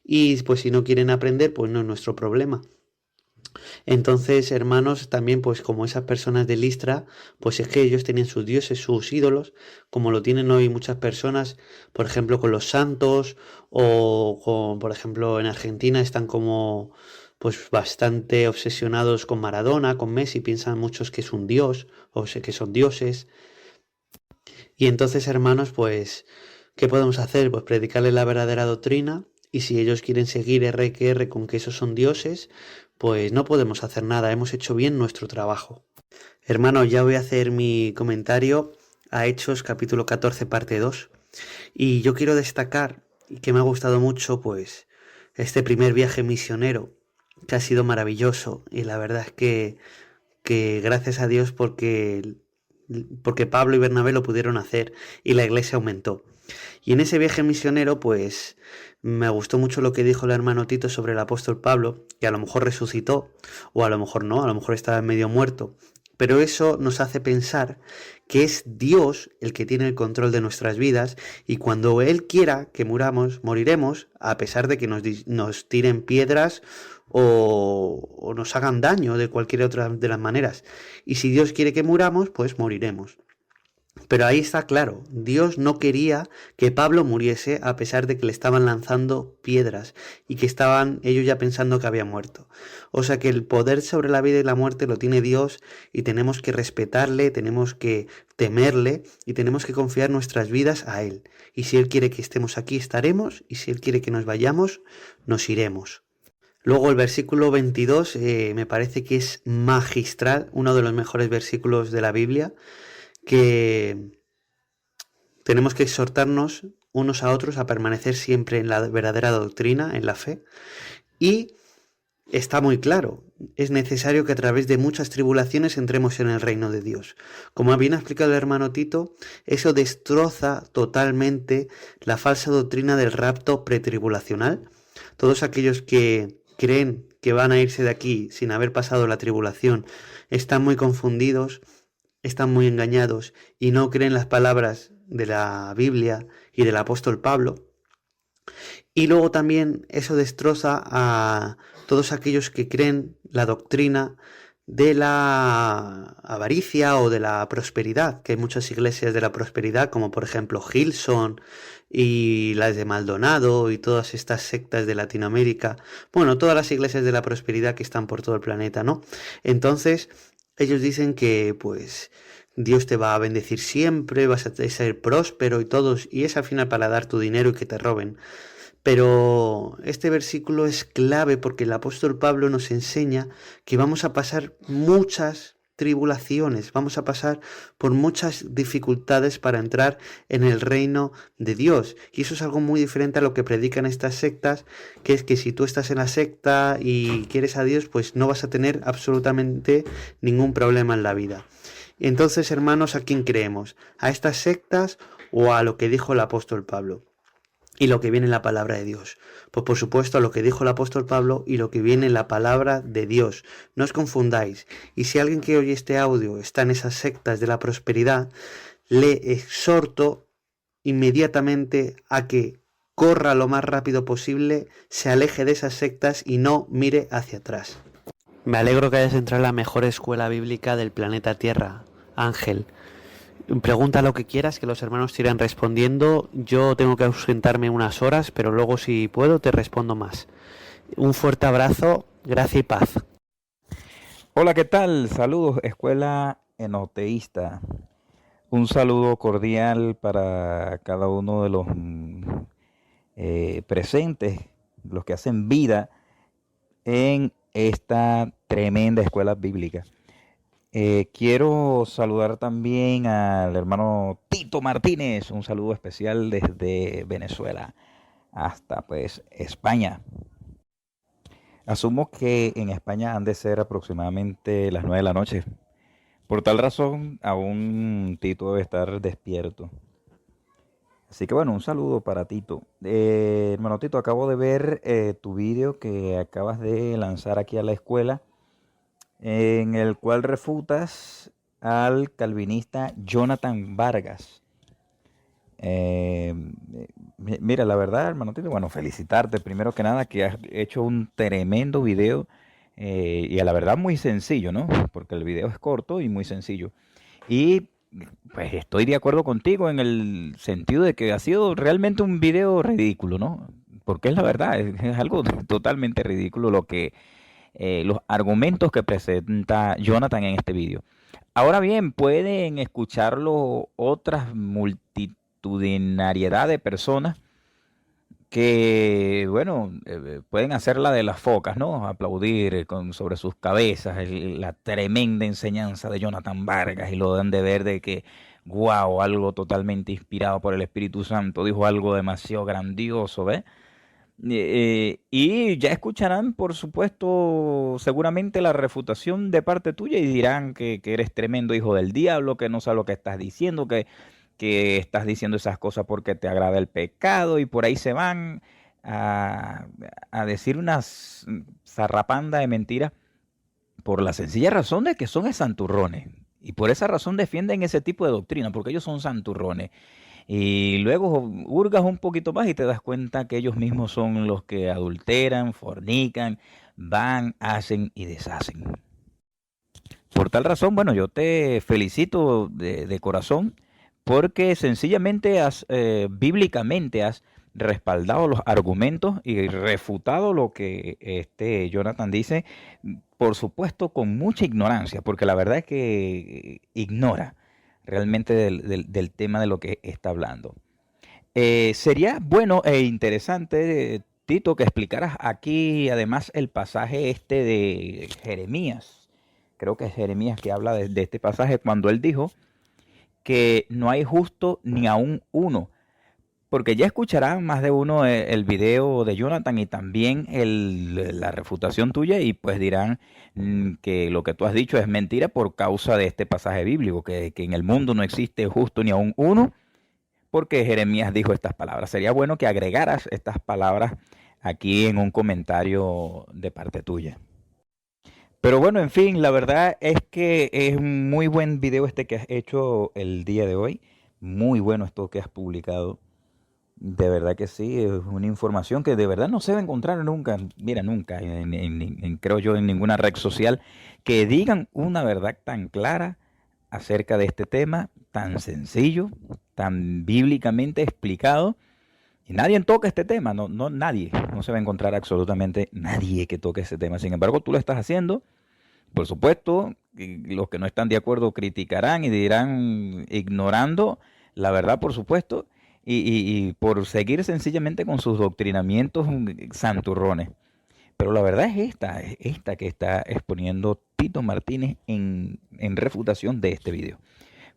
y pues si no quieren aprender, pues no es nuestro problema. Entonces, hermanos, también pues como esas personas de Listra, pues es que ellos tenían sus dioses, sus ídolos, como lo tienen hoy muchas personas, por ejemplo con los santos, o por ejemplo en Argentina están como pues bastante obsesionados con Maradona, con Messi, piensan muchos que es un dios, o sé que son dioses. Y entonces, hermanos, pues ¿qué podemos hacer? Pues predicarles la verdadera doctrina, y si ellos quieren seguir R que R con que esos son dioses, pues no podemos hacer nada, hemos hecho bien nuestro trabajo. Hermanos, ya voy a hacer mi comentario a Hechos capítulo 14 parte 2, y yo quiero destacar que me ha gustado mucho pues este primer viaje misionero, que ha sido maravilloso, y la verdad es que gracias a Dios porque Pablo y Bernabé lo pudieron hacer y la iglesia aumentó. Y en ese viaje misionero pues me gustó mucho lo que dijo el hermano Tito sobre el apóstol Pablo, que a lo mejor resucitó, o a lo mejor no, a lo mejor estaba medio muerto. Pero eso nos hace pensar que es Dios el que tiene el control de nuestras vidas, y cuando Él quiera que muramos, moriremos, a pesar de que nos tiren piedras o nos hagan daño de cualquier otra de las maneras. Y si Dios quiere que muramos, pues moriremos. Pero ahí está claro, Dios no quería que Pablo muriese a pesar de que le estaban lanzando piedras y que estaban ellos ya pensando que había muerto. O sea que el poder sobre la vida y la muerte lo tiene Dios, y tenemos que respetarle, tenemos que temerle y tenemos que confiar nuestras vidas a Él. Y si Él quiere que estemos aquí, estaremos, y si Él quiere que nos vayamos, nos iremos. Luego el versículo 22 me parece que es magistral, uno de los mejores versículos de la Biblia, que tenemos que exhortarnos unos a otros a permanecer siempre en la verdadera doctrina, en la fe, y está muy claro, es necesario que a través de muchas tribulaciones entremos en el reino de Dios. Como bien ha explicado el hermano Tito, eso destroza totalmente la falsa doctrina del rapto pretribulacional. Todos aquellos que creen que van a irse de aquí sin haber pasado la tribulación están muy confundidos, están muy engañados y no creen las palabras de la Biblia y del apóstol Pablo. Y luego también eso destroza a todos aquellos que creen la doctrina de la avaricia o de la prosperidad, que hay muchas iglesias de la prosperidad, como por ejemplo Hillsong y las de Maldonado y todas estas sectas de Latinoamérica, bueno, todas las iglesias de la prosperidad que están por todo el planeta, ¿no? Entonces, ellos dicen que pues Dios te va a bendecir siempre, vas a ser próspero y todos, y es al final para dar tu dinero y que te roben. Pero este versículo es clave porque el apóstol Pablo nos enseña que vamos a pasar muchas tribulaciones, vamos a pasar por muchas dificultades para entrar en el reino de Dios. Y eso es algo muy diferente a lo que predican estas sectas, que es que si tú estás en la secta y quieres a Dios, pues no vas a tener absolutamente ningún problema en la vida. Entonces, hermanos, ¿a quién creemos? ¿A estas sectas o a lo que dijo el apóstol Pablo? Y lo que viene en la palabra de Dios. Pues por supuesto a lo que dijo el apóstol Pablo y lo que viene en la palabra de Dios. No os confundáis. Y si alguien que oye este audio está en esas sectas de la prosperidad, le exhorto inmediatamente a que corra lo más rápido posible, se aleje de esas sectas y no mire hacia atrás. Me alegro que hayas entrado en la mejor escuela bíblica del planeta Tierra, Ángel. Pregunta lo que quieras, que los hermanos te irán respondiendo. Yo tengo que ausentarme unas horas, pero luego si puedo te respondo más. Un fuerte abrazo, gracia y paz. Hola, ¿qué tal? Saludos, Escuela Enoteísta. Un saludo cordial para cada uno de los presentes, los que hacen vida en esta tremenda escuela bíblica. Quiero saludar también al hermano Tito Martínez, un saludo especial desde Venezuela hasta pues España. Asumo que en España han de ser aproximadamente las 9 de la noche. Por tal razón, aún Tito debe estar despierto. Así que bueno, un saludo para Tito. Hermano Tito, acabo de ver tu vídeo que acabas de lanzar aquí a la escuela, en el cual refutas al calvinista Jonathan Vargas. Mira, la verdad, hermano Tito, bueno, felicitarte primero que nada que has hecho un tremendo video y a la verdad muy sencillo, ¿no? Porque el video es corto y muy sencillo. Y pues estoy de acuerdo contigo en el sentido de que ha sido realmente un video ridículo, ¿no? Porque es la verdad, es algo totalmente ridículo los argumentos que presenta Jonathan en este video. Ahora bien, pueden escucharlo otras multitudinariedad de personas que, bueno, pueden hacer la de las focas, ¿no? Aplaudir sobre sus cabezas la tremenda enseñanza de Jonathan Vargas y lo dan de ver de que, wow, algo totalmente inspirado por el Espíritu Santo, dijo algo demasiado grandioso, ¿ves? Y ya escucharán, por supuesto, seguramente la refutación de parte tuya y dirán que eres tremendo hijo del diablo, que no sabes lo que estás diciendo, que estás diciendo esas cosas porque te agrada el pecado y por ahí se van a decir unas zarrapanda de mentiras por la sencilla razón de que son santurrones. Y por esa razón defienden ese tipo de doctrina, porque ellos son santurrones. Y luego hurgas un poquito más y te das cuenta que ellos mismos son los que adulteran, fornican, van, hacen y deshacen. Por tal razón, bueno, yo te felicito de corazón porque sencillamente bíblicamente has respaldado los argumentos y refutado lo que Jonathan dice, por supuesto con mucha ignorancia, porque la verdad es que ignora realmente del tema de lo que está hablando. Sería bueno e interesante, Tito, que explicaras aquí además el pasaje de Jeremías. Creo que es Jeremías que habla de este pasaje cuando él dijo que no hay justo ni aún uno, porque ya escuchará más de uno el video de Jonathan y también la refutación tuya y pues dirán que lo que tú has dicho es mentira por causa de este pasaje bíblico, que en el mundo no existe justo ni aun uno, porque Jeremías dijo estas palabras. Sería bueno que agregaras estas palabras aquí en un comentario de parte tuya. Pero bueno, en fin, la verdad es que es un muy buen video este que has hecho el día de hoy. Muy bueno esto que has publicado. De verdad que sí, es una información que de verdad no se va a encontrar nunca, mira, nunca, creo yo, en ninguna red social, que digan una verdad tan clara acerca de este tema, tan sencillo, tan bíblicamente explicado. Y nadie toca este tema, nadie, no se va a encontrar absolutamente nadie que toque este tema. Sin embargo, tú lo estás haciendo. Por supuesto, y los que no están de acuerdo criticarán y dirán ignorando la verdad, por supuesto, y por seguir sencillamente con sus doctrinamientos santurrones. Pero la verdad es esta que está exponiendo Tito Martínez en refutación de este video.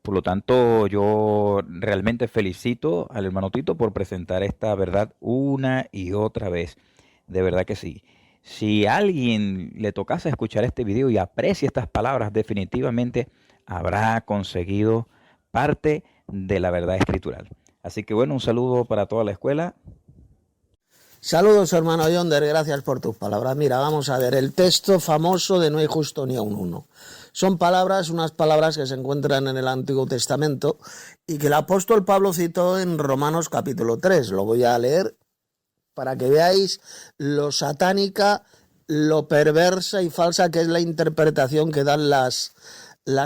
Por lo tanto, yo realmente felicito al hermano Tito por presentar esta verdad una y otra vez. De verdad que sí. Si a alguien le tocase escuchar este video y aprecia estas palabras, definitivamente habrá conseguido parte de la verdad escritural. Así que bueno, un saludo para toda la escuela. Saludos, hermano Yonder, gracias por tus palabras. Mira, vamos a ver el texto famoso de no hay justo ni aun uno. Son unas palabras que se encuentran en el Antiguo Testamento y que el apóstol Pablo citó en Romanos capítulo 3. Lo voy a leer para que veáis lo satánica, lo perversa y falsa que es la interpretación que dan las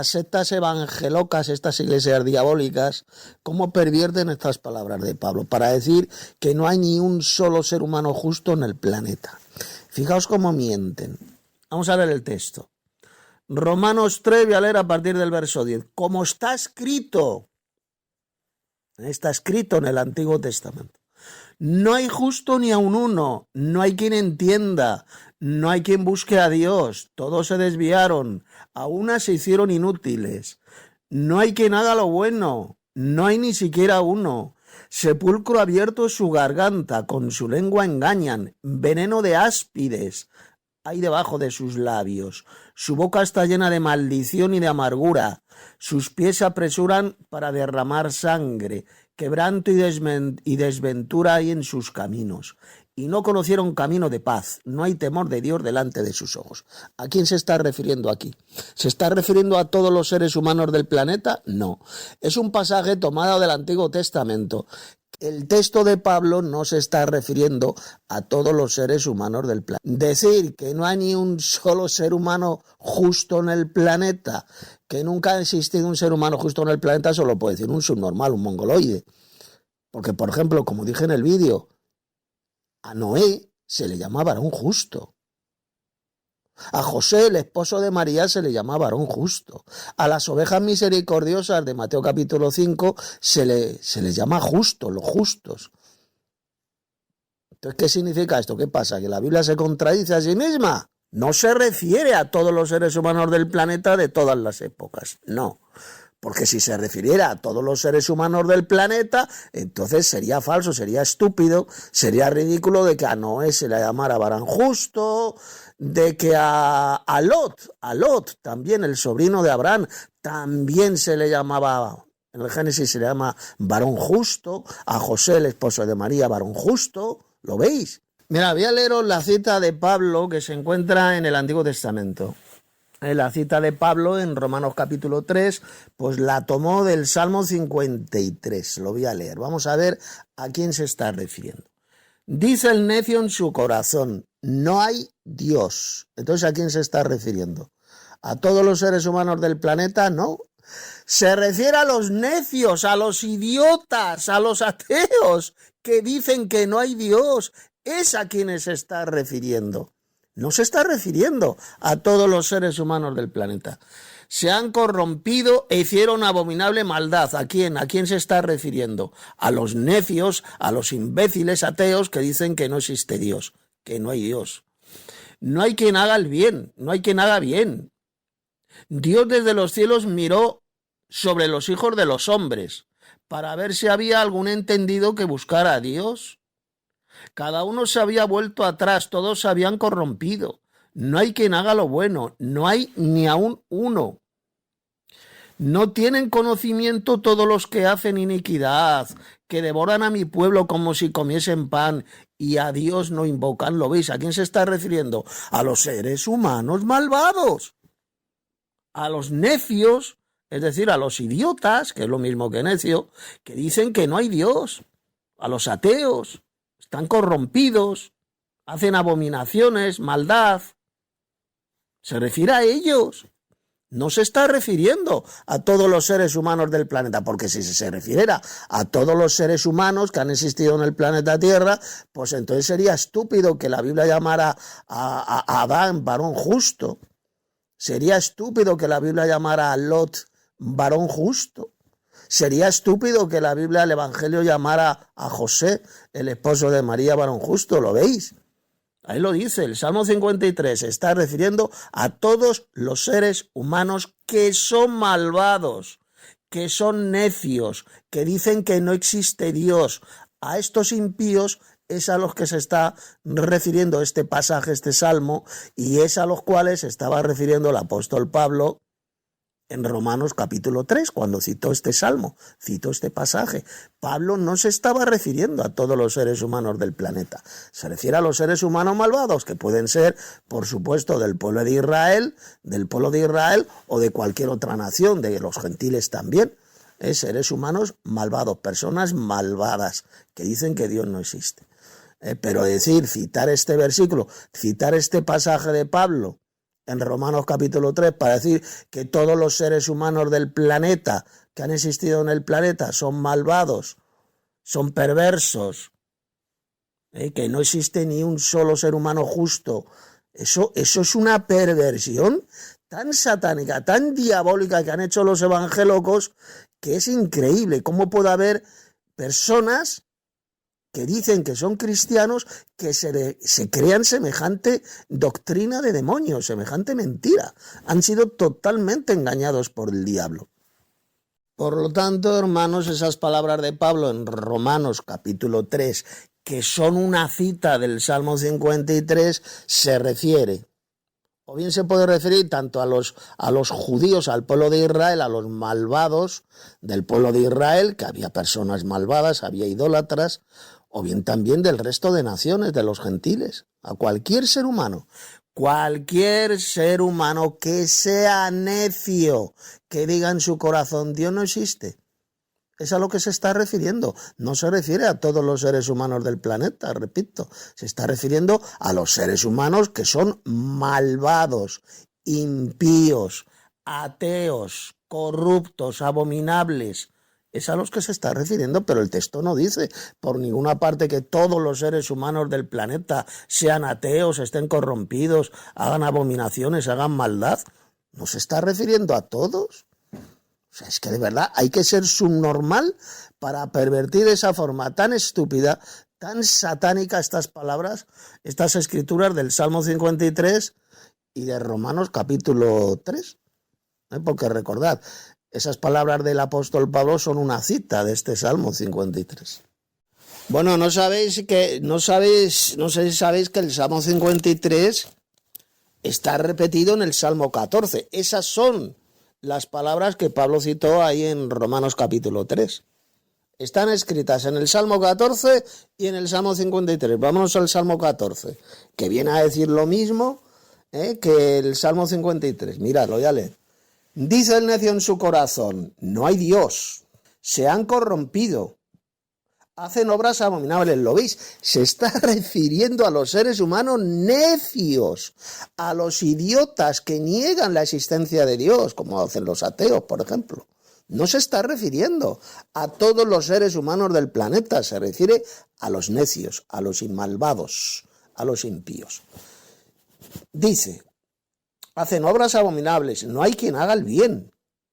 sectas evangelocas, estas iglesias diabólicas, cómo pervierten estas palabras de Pablo para decir que no hay ni un solo ser humano justo en el planeta. Fijaos cómo mienten. Vamos a ver el texto. Romanos 3, voy a leer a partir del verso 10. Como está escrito en el Antiguo Testamento. No hay justo ni aun uno, no hay quien entienda, no hay quien busque a Dios, todos se desviaron, a unas se hicieron inútiles. No hay quien haga lo bueno, no hay ni siquiera uno. Sepulcro abierto es su garganta, con su lengua engañan, veneno de áspides hay debajo de sus labios. Su boca está llena de maldición y de amargura. Sus pies se apresuran para derramar sangre. Quebranto y desventura hay en sus caminos. Y no conocieron camino de paz. No hay temor de Dios delante de sus ojos. ¿A quién se está refiriendo aquí? ¿Se está refiriendo a todos los seres humanos del planeta? No. Es un pasaje tomado del Antiguo Testamento. El texto de Pablo no se está refiriendo a todos los seres humanos del planeta. Decir que no hay ni un solo ser humano justo en el planeta, que nunca ha existido un ser humano justo en el planeta, solo puede decir un subnormal, un mongoloide. Porque, por ejemplo, como dije en el vídeo, a Noé se le llama varón justo. A José, el esposo de María, se le llama varón justo. A las ovejas misericordiosas de Mateo capítulo 5 se les llama justo, los justos. Entonces, ¿qué significa esto? ¿Qué pasa? ¿Que la Biblia se contradice a sí misma? No se refiere a todos los seres humanos del planeta de todas las épocas, no. Porque si se refiriera a todos los seres humanos del planeta, entonces sería falso, sería estúpido, sería ridículo de que a Noé se le llamara varón justo, de que a Lot, también el sobrino de Abraham, también se le llamaba, en el Génesis se le llama varón justo, a José, el esposo de María, varón justo, ¿lo veis? Mira, voy a leeros la cita de Pablo que se encuentra en el Antiguo Testamento. La cita de Pablo en Romanos capítulo 3, pues la tomó del Salmo 53, lo voy a leer. Vamos a ver a quién se está refiriendo. Dice el necio en su corazón, no hay Dios. Entonces, ¿a quién se está refiriendo? ¿A todos los seres humanos del planeta? No. Se refiere a los necios, a los idiotas, a los ateos que dicen que no hay Dios. Es a quienes se está refiriendo. No se está refiriendo a todos los seres humanos del planeta. Se han corrompido e hicieron abominable maldad. ¿A quién? ¿A quién se está refiriendo? A los necios, a los imbéciles ateos que dicen que no existe Dios, que no hay Dios. No hay quien haga el bien, no hay quien haga bien. Dios desde los cielos miró sobre los hijos de los hombres para ver si había algún entendido que buscara a Dios. Cada uno se había vuelto atrás, todos se habían corrompido. No hay quien haga lo bueno, no hay ni aún uno. No tienen conocimiento todos los que hacen iniquidad, que devoran a mi pueblo como si comiesen pan y a Dios no invocan. ¿Lo veis? ¿A quién se está refiriendo? A los seres humanos malvados, a los necios, es decir, a los idiotas, que es lo mismo que necio, que dicen que no hay Dios, a los ateos, están corrompidos, hacen abominaciones, maldad. Se refiere a ellos. No se está refiriendo a todos los seres humanos del planeta, porque si se refiriera a todos los seres humanos que han existido en el planeta Tierra, pues entonces sería estúpido que la Biblia llamara a Adán varón justo. Sería estúpido que la Biblia llamara a Lot varón justo. Sería estúpido que la Biblia, el Evangelio, llamara a José, el esposo de María, varón justo. ¿Lo veis? Ahí lo dice, el Salmo 53 se está refiriendo a todos los seres humanos que son malvados, que son necios, que dicen que no existe Dios. A estos impíos es a los que se está refiriendo este pasaje, este salmo, y es a los cuales se estaba refiriendo el apóstol Pablo en Romanos capítulo 3, cuando citó este salmo, citó este pasaje. Pablo no se estaba refiriendo a todos los seres humanos del planeta, se refiere a los seres humanos malvados, que pueden ser, por supuesto, del pueblo de Israel o de cualquier otra nación, de los gentiles también. Seres humanos malvados, personas malvadas, que dicen que Dios no existe. Pero decir, citar este versículo, citar este pasaje de Pablo, en Romanos capítulo 3, para decir que todos los seres humanos del planeta, que han existido en el planeta, son malvados, son perversos, que no existe ni un solo ser humano justo. Eso es una perversión tan satánica, tan diabólica que han hecho los evangélicos, que es increíble. ¿Cómo puede haber personas que dicen que son cristianos, que se crean semejante doctrina de demonios, semejante mentira? Han sido totalmente engañados por el diablo. Por lo tanto, hermanos, esas palabras de Pablo en Romanos capítulo 3, que son una cita del Salmo 53, se refiere, o bien se puede referir tanto a los judíos, al pueblo de Israel, a los malvados del pueblo de Israel, que había personas malvadas, había idólatras, o bien también del resto de naciones, de los gentiles, a cualquier ser humano que sea necio, que diga en su corazón, Dios no existe. Es a lo que se está refiriendo. No se refiere a todos los seres humanos del planeta, repito, se está refiriendo a los seres humanos que son malvados, impíos, ateos, corruptos, abominables. Es a los que se está refiriendo, pero el texto no dice por ninguna parte que todos los seres humanos del planeta sean ateos, estén corrompidos, hagan abominaciones, hagan maldad. No se está refiriendo a todos. O sea, es que de verdad hay que ser subnormal para pervertir de esa forma tan estúpida, tan satánica estas palabras, estas escrituras del Salmo 53 y de Romanos capítulo 3. Porque recordad, esas palabras del apóstol Pablo son una cita de este Salmo 53. Bueno, no sé si sabéis que el Salmo 53 está repetido en el Salmo 14. Esas son las palabras que Pablo citó ahí en Romanos capítulo 3. Están escritas en el Salmo 14 y en el Salmo 53. Vámonos al Salmo 14, que viene a decir lo mismo que el Salmo 53. Miradlo, ya leed. Dice el necio en su corazón, no hay Dios, se han corrompido, hacen obras abominables. ¿Lo veis? Se está refiriendo a los seres humanos necios, a los idiotas que niegan la existencia de Dios, como hacen los ateos, por ejemplo. No se está refiriendo a todos los seres humanos del planeta, se refiere a los necios, a los malvados, a los impíos. Dice, hacen obras abominables, no hay quien haga el bien,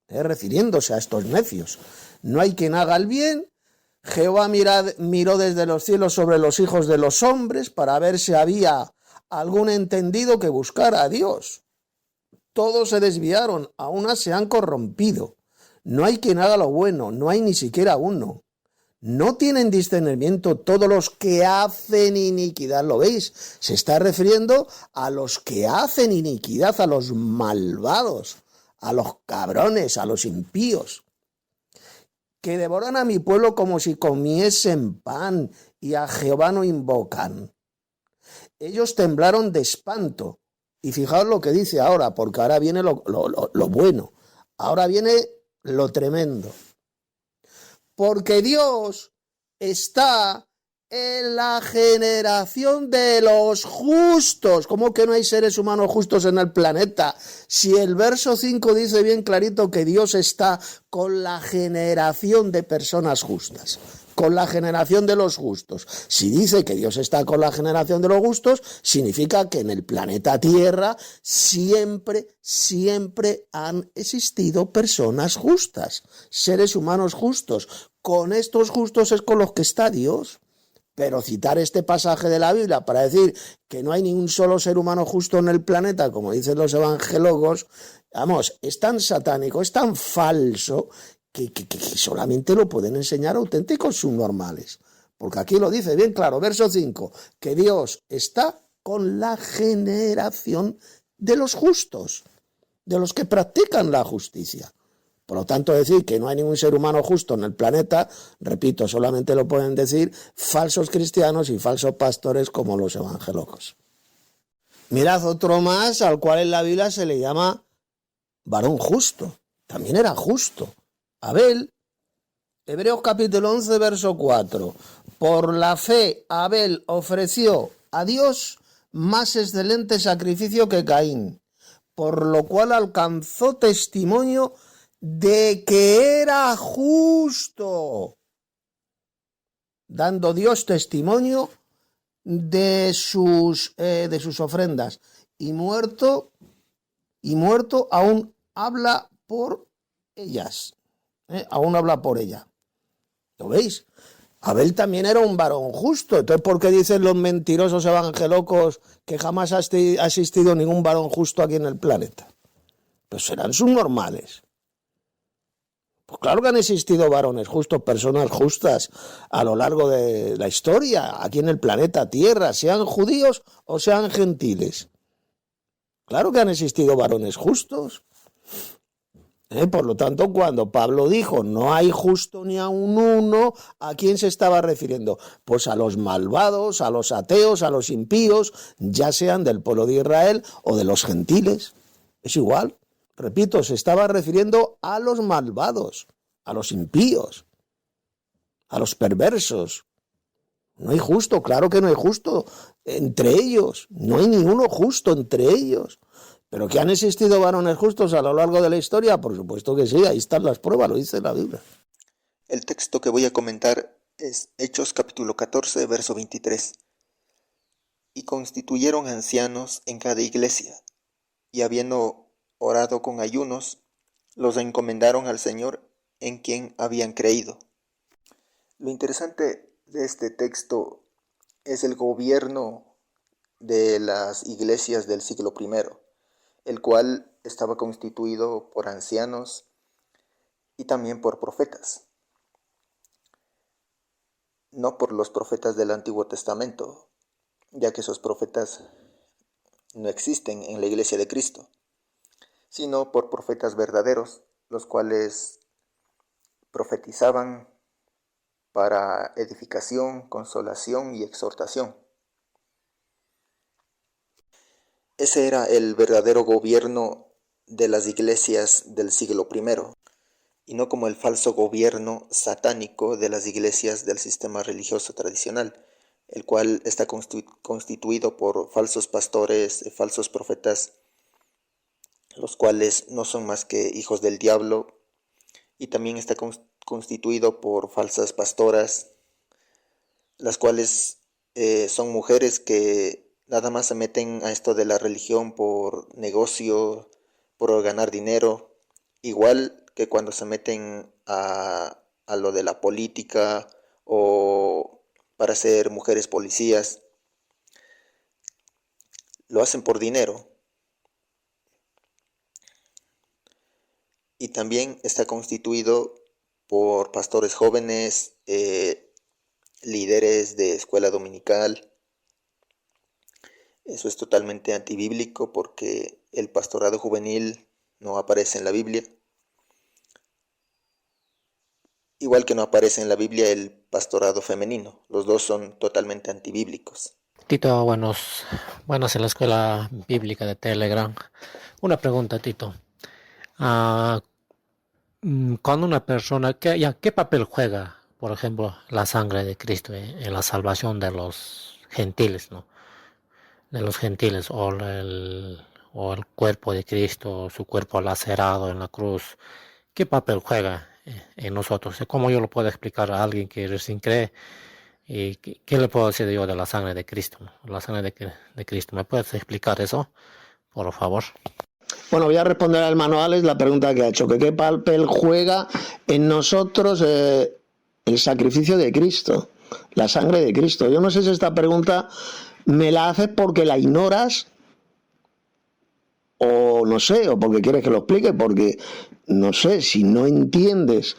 refiriéndose a estos necios. No hay quien haga el bien. Jehová miró desde los cielos sobre los hijos de los hombres para ver si había algún entendido que buscara a Dios. Todos se desviaron, a unas se han corrompido. No hay quien haga lo bueno, no hay ni siquiera uno. No tienen discernimiento todos los que hacen iniquidad, ¿lo veis? Se está refiriendo a los que hacen iniquidad, a los malvados, a los cabrones, a los impíos, que devoran a mi pueblo como si comiesen pan y a Jehová no invocan. Ellos temblaron de espanto. Y fijaos lo que dice ahora, porque ahora viene lo bueno, ahora viene lo tremendo. Porque Dios está en la generación de los justos. ¿Cómo que no hay seres humanos justos en el planeta? Si el verso 5 dice bien clarito que Dios está con la generación de personas justas, con la generación de los justos. Si dice que Dios está con la generación de los justos, significa que en el planeta Tierra siempre han existido personas justas, seres humanos justos. Con estos justos es con los que está Dios. Pero citar este pasaje de la Biblia para decir que no hay ni un solo ser humano justo en el planeta, como dicen los evangelólogos, vamos, es tan satánico, es tan falso, que solamente lo pueden enseñar auténticos subnormales. Porque aquí lo dice bien claro, verso 5, que Dios está con la generación de los justos, de los que practican la justicia. Por lo tanto, decir que no hay ningún ser humano justo en el planeta, repito, solamente lo pueden decir falsos cristianos y falsos pastores como los evangélogos. Mirad otro más al cual en la Biblia se le llama varón justo. También era justo. Abel, Hebreos capítulo 11, verso 4. Por la fe, Abel ofreció a Dios más excelente sacrificio que Caín, por lo cual alcanzó testimonio de que era justo, dando Dios testimonio de sus ofrendas, y muerto aún habla por ellas, aún habla por ella. ¿Lo veis? Abel también era un varón justo. Entonces, ¿por qué dicen los mentirosos evangelocos que jamás ha existido ningún varón justo aquí en el planeta? Pues serán subnormales. Pues claro que han existido varones justos, personas justas a lo largo de la historia, aquí en el planeta Tierra, sean judíos o sean gentiles. Claro que han existido varones justos. Por lo tanto, cuando Pablo dijo no hay justo ni a un uno, ¿a quién se estaba refiriendo? Pues a los malvados, a los ateos, a los impíos, ya sean del pueblo de Israel o de los gentiles. Es igual. Repito, se estaba refiriendo a los malvados, a los impíos, a los perversos. No hay justo, claro que no hay justo entre ellos. No hay ni uno justo entre ellos. ¿Pero que han existido varones justos a lo largo de la historia? Por supuesto que sí, ahí están las pruebas, lo dice la Biblia. El texto que voy a comentar es Hechos capítulo 14, verso 23. Y constituyeron ancianos en cada iglesia, y habiendo orado con ayunos, los encomendaron al Señor en quien habían creído. Lo interesante de este texto es el gobierno de las iglesias del siglo I, el cual estaba constituido por ancianos y también por profetas. No por los profetas del Antiguo Testamento, ya que esos profetas no existen en la iglesia de Cristo, sino por profetas verdaderos, los cuales profetizaban para edificación, consolación y exhortación. Ese era el verdadero gobierno de las iglesias del siglo I, y no como el falso gobierno satánico de las iglesias del sistema religioso tradicional, el cual está constituido por falsos pastores, falsos profetas, los cuales no son más que hijos del diablo, y también está constituido por falsas pastoras, las cuales son mujeres que nada más se meten a esto de la religión por negocio, por ganar dinero, igual que cuando se meten a lo de la política o para ser mujeres policías, lo hacen por dinero. y también está constituido por pastores jóvenes, líderes de escuela dominical. Eso es totalmente antibíblico porque el pastorado juvenil no aparece en la Biblia. Igual que no aparece en la Biblia el pastorado femenino. Los dos son totalmente antibíblicos. Tito, buenos en la escuela bíblica de Telegram. Una pregunta, Tito. Cuando una persona, ¿qué papel juega, por ejemplo, la sangre de Cristo en la salvación de los gentiles, ¿no? De los gentiles, o el cuerpo de Cristo, su cuerpo lacerado en la cruz? ¿Qué papel juega en nosotros? ¿Cómo yo lo puedo explicar a alguien que recién cree? ¿Y qué le puedo decir yo de la sangre de Cristo? La sangre de Cristo. ¿Me puedes explicar eso, por favor? Bueno, voy a responder al manual la pregunta que ha hecho, que qué papel juega en nosotros el sacrificio de Cristo, la sangre de Cristo. Yo no sé si esta pregunta me la haces porque la ignoras o no sé, o porque quieres que lo explique, porque no sé, si no entiendes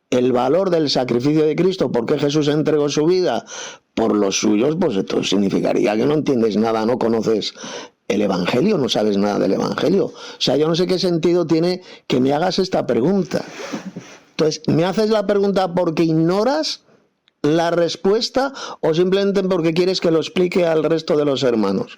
el valor del sacrificio de Cristo, por qué Jesús entregó su vida por los suyos, pues esto significaría que no entiendes nada, no conoces el Evangelio, no sabes nada del Evangelio. O sea, yo no sé qué sentido tiene que me hagas esta pregunta. Entonces, ¿me haces la pregunta porque ignoras la respuesta o simplemente porque quieres que lo explique al resto de los hermanos?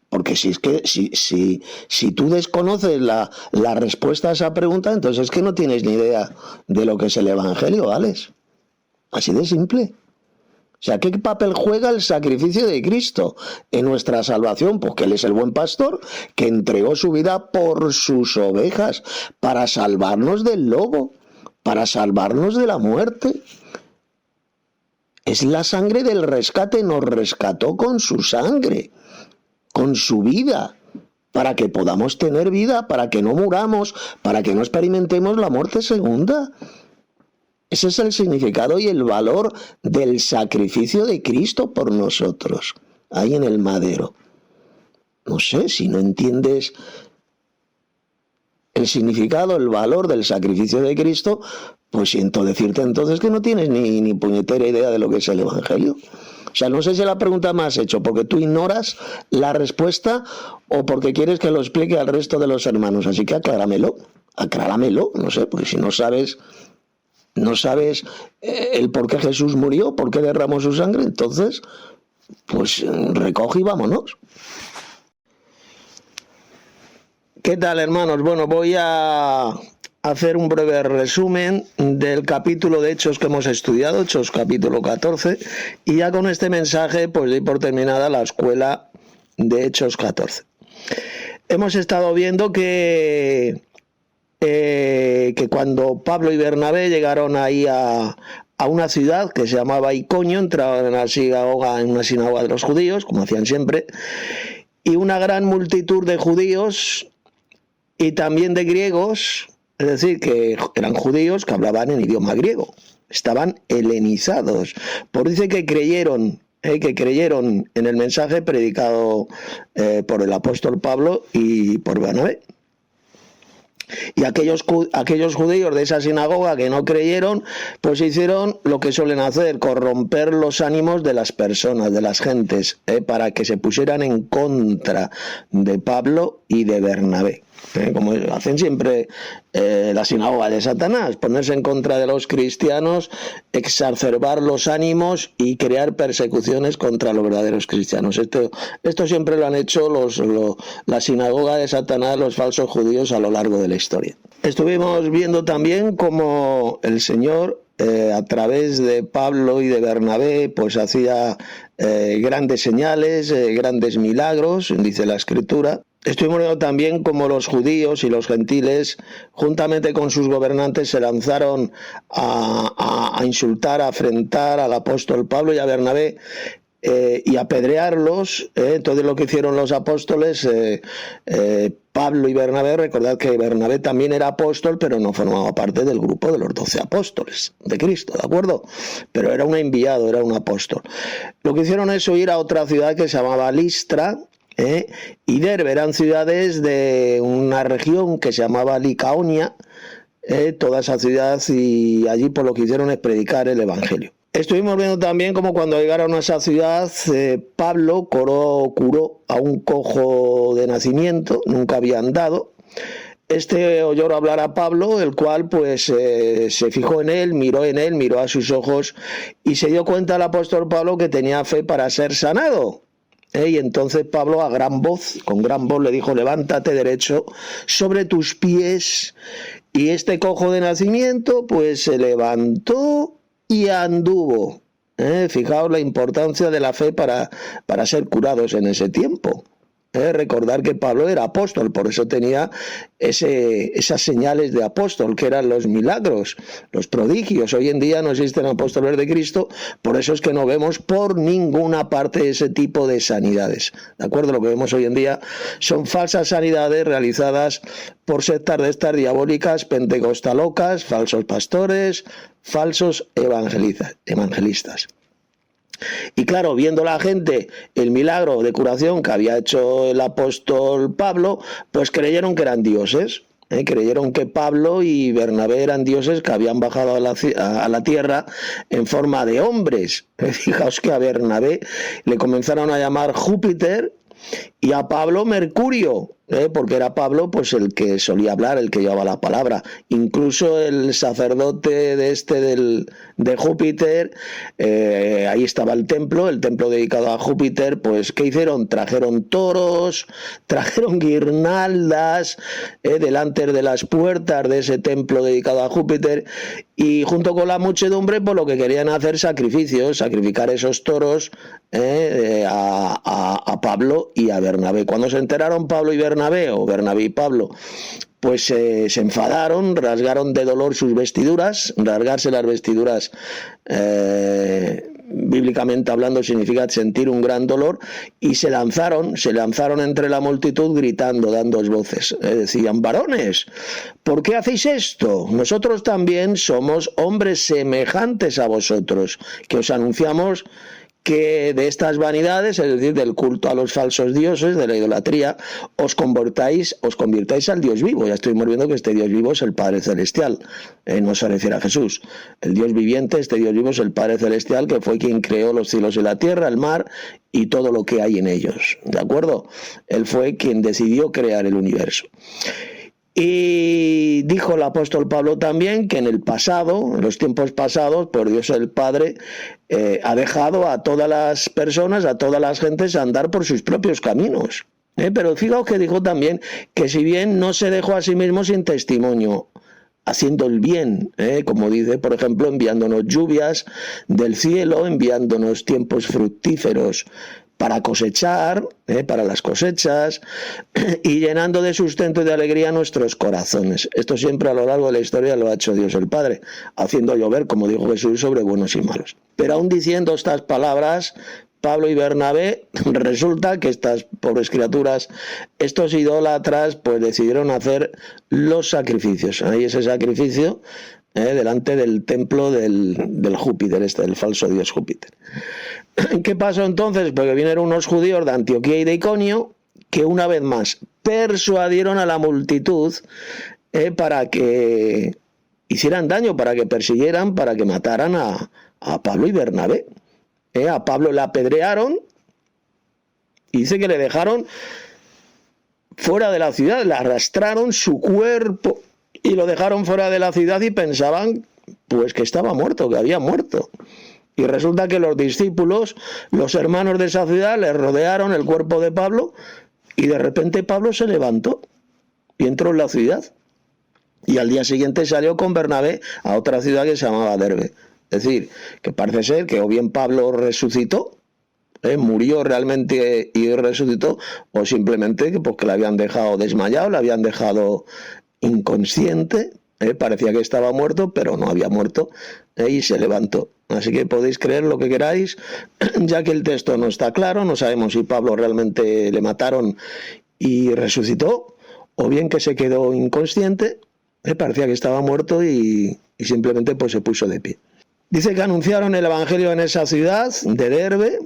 Porque si tú desconoces la respuesta a esa pregunta, entonces es que no tienes ni idea de lo que es el Evangelio, Alex. Así de simple. O sea, ¿qué papel juega el sacrificio de Cristo en nuestra salvación? Pues que Él es el buen pastor que entregó su vida por sus ovejas para salvarnos del lobo, para salvarnos de la muerte. Es la sangre del rescate, nos rescató con su sangre, con su vida, para que podamos tener vida, para que no muramos, para que no experimentemos la muerte segunda. Ese es el significado y el valor del sacrificio de Cristo por nosotros, ahí en el madero. No sé, si no entiendes el significado, el valor del sacrificio de Cristo, pues siento decirte entonces que no tienes ni puñetera idea de lo que es el Evangelio. O sea, no sé si la pregunta me has hecho porque tú ignoras la respuesta o porque quieres que lo explique al resto de los hermanos. Así que acláramelo, no sé, porque si no sabes el por qué Jesús murió, por qué derramó su sangre, entonces, pues recoge y vámonos. ¿Qué tal, hermanos? Bueno, voy a hacer un breve resumen del capítulo de Hechos que hemos estudiado, Hechos capítulo 14, y ya con este mensaje pues doy por terminada la escuela de Hechos 14. Hemos estado viendo que cuando Pablo y Bernabé llegaron ahí a una ciudad que se llamaba Iconio, entraron en una sinagoga de los judíos, como hacían siempre, y una gran multitud de judíos y también de griegos, es decir, que eran judíos que hablaban en idioma griego, estaban helenizados, por dice que creyeron en el mensaje predicado por el apóstol Pablo y por Bernabé. Y aquellos judíos de esa sinagoga que no creyeron, pues hicieron lo que suelen hacer, corromper los ánimos de las personas, de las gentes, para que se pusieran en contra de Pablo y de Bernabé. Como hacen siempre la sinagoga de Satanás, ponerse en contra de los cristianos, exacerbar los ánimos y crear persecuciones contra los verdaderos cristianos. Esto siempre lo han hecho la sinagoga de Satanás, los falsos judíos a lo largo de la historia. Estuvimos viendo también cómo el Señor a través de Pablo y de Bernabé pues hacía grandes señales, grandes milagros, dice la Escritura. Estuvimos viendo también cómo los judíos y los gentiles, juntamente con sus gobernantes, se lanzaron a insultar, a afrentar al apóstol Pablo y a Bernabé y apedrearlos. Todo lo que hicieron los apóstoles, Pablo y Bernabé, recordad que Bernabé también era apóstol, pero no formaba parte del grupo de los 12 apóstoles de Cristo, ¿de acuerdo? Pero era un enviado, era un apóstol. Lo que hicieron es huir a otra ciudad que se llamaba Listra, y Derbe, eran ciudades de una región que se llamaba Licaonia, toda esa ciudad, y allí por lo que hicieron es predicar el Evangelio. Estuvimos viendo también como cuando llegaron a esa ciudad, Pablo curó a un cojo de nacimiento, nunca había andado. Este oyó hablar a Pablo, el cual pues se fijó en él, miró a sus ojos y se dio cuenta el apóstol Pablo que tenía fe para ser sanado. Y entonces Pablo con gran voz le dijo: levántate derecho sobre tus pies. Y este cojo de nacimiento pues se levantó y anduvo. Fijaos la importancia de la fe para ser curados en ese tiempo. Recordar que Pablo era apóstol, por eso tenía esas señales de apóstol, que eran los milagros, los prodigios. Hoy en día no existen apóstoles de Cristo, por eso es que no vemos por ninguna parte ese tipo de sanidades. ¿De acuerdo? Lo que vemos hoy en día son falsas sanidades realizadas por sectas de estas diabólicas, pentecostalocas, falsos pastores, falsos evangelistas. Y claro, viendo la gente el milagro de curación que había hecho el apóstol Pablo, pues creyeron que eran dioses. Creyeron que Pablo y Bernabé eran dioses que habían bajado a la tierra en forma de hombres. Fijaos que a Bernabé le comenzaron a llamar Júpiter y a Pablo Mercurio, porque era Pablo pues el que solía hablar, el que llevaba la palabra. Incluso el sacerdote de Júpiter, ahí estaba el templo dedicado a Júpiter, pues ¿qué hicieron? Trajeron toros, trajeron guirnaldas delante de las puertas de ese templo dedicado a Júpiter, y junto con la muchedumbre pues lo que querían hacer sacrificar esos toros a Pablo y a Bernabé. Cuando se enteraron Pablo y Bernabé, o Bernabé y Pablo, pues se enfadaron, rasgaron de dolor sus vestiduras. Rasgarse las vestiduras, bíblicamente hablando, significa sentir un gran dolor, y se lanzaron entre la multitud gritando, dando voces. Decían: varones, ¿por qué hacéis esto? Nosotros también somos hombres semejantes a vosotros, que os anunciamos que de estas vanidades, es decir, del culto a los falsos dioses, de la idolatría, os convirtáis al Dios vivo. Ya estuvimos viendo que este Dios vivo es el Padre Celestial, no se refiere a Jesús. El Dios viviente, este Dios vivo, es el Padre Celestial, que fue quien creó los cielos y la tierra, el mar y todo lo que hay en ellos. ¿De acuerdo? Él fue quien decidió crear el universo. Y dijo el apóstol Pablo también que en los tiempos pasados, por Dios el Padre ha dejado a todas las personas, a todas las gentes, andar por sus propios caminos. Pero fijaos que dijo también que si bien no se dejó a sí mismo sin testimonio, haciendo el bien, como dice, por ejemplo, enviándonos lluvias del cielo, enviándonos tiempos fructíferos para cosechar, para las cosechas, y llenando de sustento y de alegría nuestros corazones. Esto siempre a lo largo de la historia lo ha hecho Dios el Padre, haciendo llover, como dijo Jesús, sobre buenos y malos. Pero aún diciendo estas palabras, Pablo y Bernabé, resulta que estas pobres criaturas, estos idólatras, pues decidieron hacer los sacrificios. Ahí ese sacrificio delante del templo del Júpiter, del falso dios Júpiter. ¿Qué pasó entonces? Porque vinieron unos judíos de Antioquía y de Iconio que una vez más persuadieron a la multitud para que hicieran daño, para que persiguieran, para que mataran a Pablo y Bernabé. A Pablo le apedrearon y dice que le dejaron fuera de la ciudad, le arrastraron su cuerpo y lo dejaron fuera de la ciudad y pensaban pues que estaba muerto, que había muerto. Y resulta que los discípulos, los hermanos de esa ciudad, le rodearon el cuerpo de Pablo y de repente Pablo se levantó y entró en la ciudad. Y al día siguiente salió con Bernabé a otra ciudad que se llamaba Derbe. Es decir, que parece ser que o bien Pablo resucitó, murió realmente y resucitó, o simplemente que le habían dejado desmayado, le habían dejado inconsciente, parecía que estaba muerto, pero no había muerto, y se levantó. Así que podéis creer lo que queráis, ya que el texto no está claro, no sabemos si Pablo realmente le mataron y resucitó, o bien que se quedó inconsciente, parecía que estaba muerto y simplemente pues se puso de pie. Dice que anunciaron el evangelio en esa ciudad de Derbe,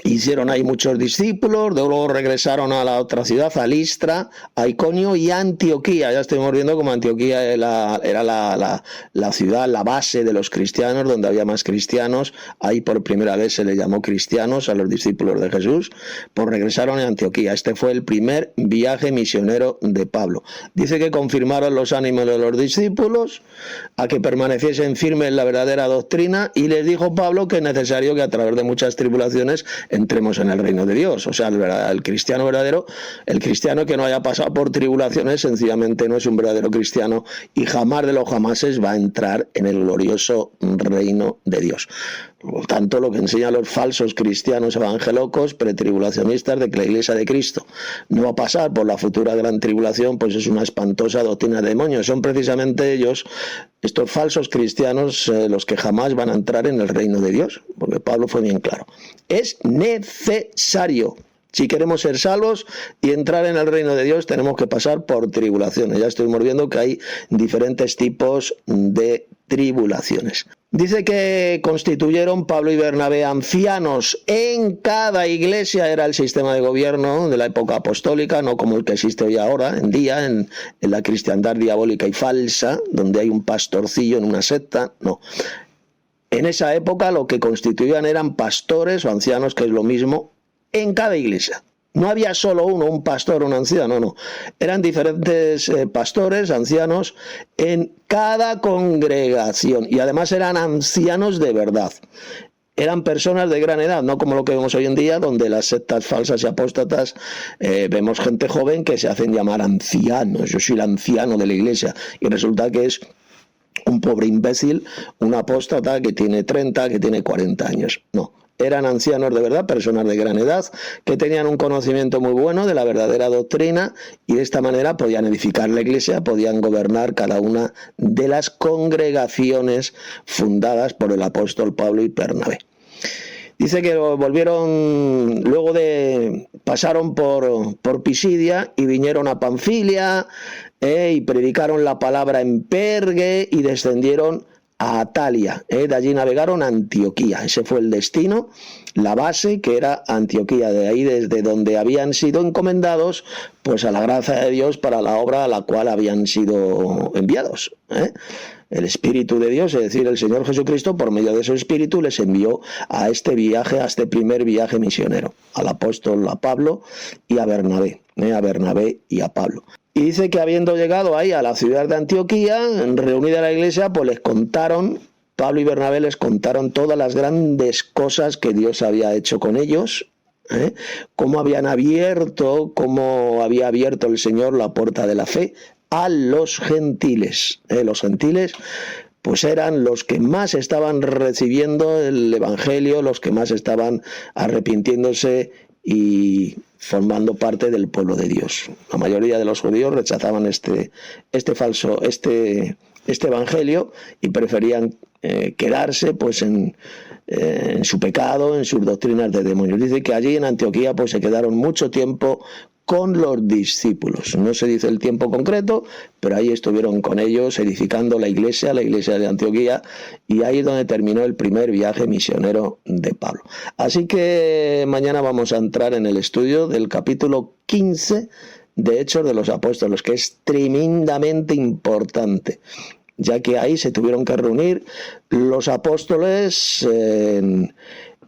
Hicieron ahí muchos discípulos, luego regresaron a la otra ciudad, a Listra, a Iconio y a Antioquía. Ya estamos viendo como Antioquía era la ciudad, la base de los cristianos, donde había más cristianos. Ahí por primera vez se le llamó cristianos a los discípulos de Jesús. Pues regresaron a Antioquía. Este fue el primer viaje misionero de Pablo. Dice que confirmaron los ánimos de los discípulos a que permaneciesen firmes en la verdadera doctrina, y les dijo Pablo que es necesario que a través de muchas tribulaciones entremos en el reino de Dios. O sea, el cristiano verdadero, el cristiano que no haya pasado por tribulaciones, sencillamente no es un verdadero cristiano, y jamás de los jamases va a entrar en el glorioso reino de Dios. Por lo tanto, lo que enseñan los falsos cristianos evangelocos, pretribulacionistas, de que la Iglesia de Cristo no va a pasar por la futura gran tribulación, pues es una espantosa doctrina de demonios. Son precisamente ellos, estos falsos cristianos, los que jamás van a entrar en el reino de Dios, porque Pablo fue bien claro. Es necesario. Si queremos ser salvos y entrar en el reino de Dios, tenemos que pasar por tribulaciones. Ya estuvimos viendo que hay diferentes tipos de tribulaciones. Dice que constituyeron Pablo y Bernabé ancianos en cada iglesia. Era el sistema de gobierno de la época apostólica, no como el que existe hoy ahora en día, en la cristiandad diabólica y falsa, donde hay un pastorcillo en una secta. No. En esa época lo que constituían eran pastores o ancianos, que es lo mismo, en cada iglesia. No había solo uno, un pastor, un anciano, no. Eran diferentes pastores, ancianos, en cada congregación. Y además eran ancianos de verdad. Eran personas de gran edad, no como lo que vemos hoy en día, donde las sectas falsas y apóstatas vemos gente joven que se hacen llamar ancianos. Yo soy el anciano de la iglesia. Y resulta que es un pobre imbécil, un apóstata que tiene 30, que tiene 40 años. No. Eran ancianos de verdad, personas de gran edad, que tenían un conocimiento muy bueno de la verdadera doctrina, y de esta manera podían edificar la iglesia, podían gobernar cada una de las congregaciones fundadas por el apóstol Pablo y Bernabé. Dice que volvieron, pasaron por Pisidia y vinieron a Panfilia, y predicaron la palabra en Pergue y descendieron a Atalia, de allí navegaron a Antioquía. Ese fue el destino, la base, que era Antioquía, de ahí desde donde habían sido encomendados pues a la gracia de Dios para la obra a la cual habían sido enviados. El Espíritu de Dios, es decir, el Señor Jesucristo, por medio de su Espíritu, les envió a este viaje, a este primer viaje misionero, al apóstol, a Pablo y a Bernabé y a Pablo. Y dice que habiendo llegado ahí a la ciudad de Antioquía, reunida la iglesia, pues les contaron, Pablo y Bernabé les contaron todas las grandes cosas que Dios había hecho con ellos, cómo había abierto el Señor la puerta de la fe a los gentiles. Los gentiles pues eran los que más estaban recibiendo el Evangelio, los que más estaban arrepintiéndose y formando parte del pueblo de Dios. La mayoría de los judíos rechazaban este evangelio y preferían quedarse pues en su pecado, en sus doctrinas de demonios. Dice que allí en Antioquía pues se quedaron mucho tiempo con los discípulos. No se dice el tiempo concreto, pero ahí estuvieron con ellos edificando la iglesia de Antioquía, y ahí es donde terminó el primer viaje misionero de Pablo. Así que mañana vamos a entrar en el estudio del capítulo 15 de Hechos de los Apóstoles, que es tremendamente importante, ya que ahí se tuvieron que reunir los apóstoles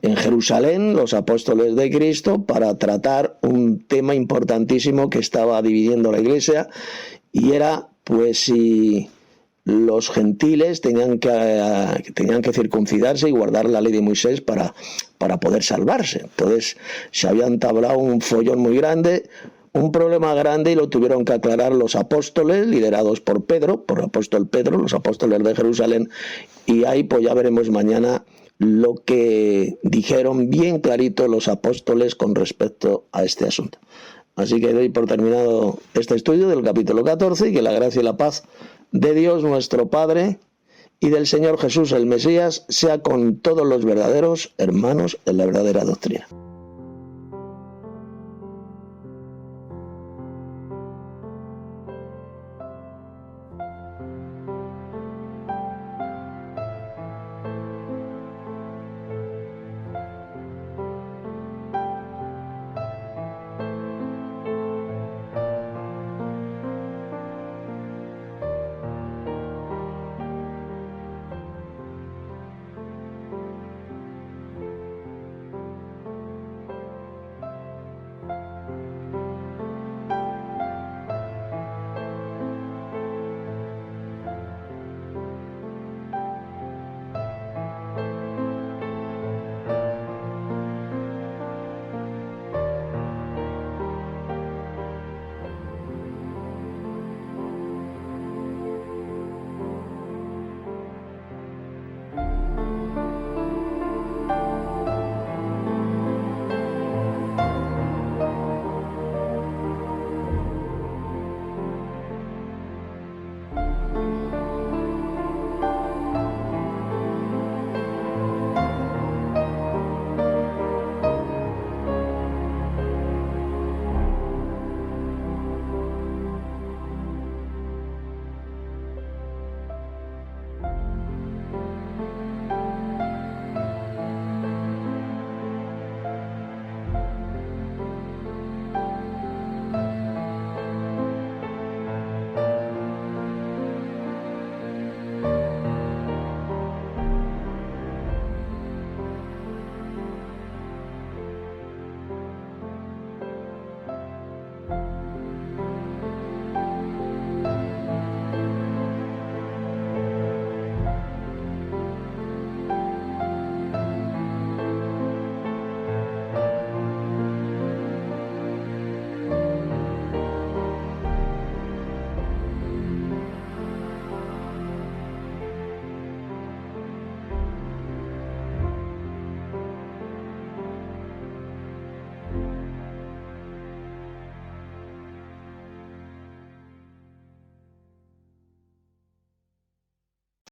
en Jerusalén, los apóstoles de Cristo, para tratar un tema importantísimo que estaba dividiendo la iglesia, y era pues si los gentiles tenían que circuncidarse y guardar la ley de Moisés para poder salvarse. Entonces se había entablado un follón muy grande, un problema grande, y lo tuvieron que aclarar los apóstoles, liderados por el apóstol Pedro, los apóstoles de Jerusalén, y ahí pues ya veremos mañana lo que dijeron bien clarito los apóstoles con respecto a este asunto. Así que doy por terminado este estudio del capítulo 14, y que la gracia y la paz de Dios nuestro Padre y del Señor Jesús el Mesías sea con todos los verdaderos hermanos en la verdadera doctrina.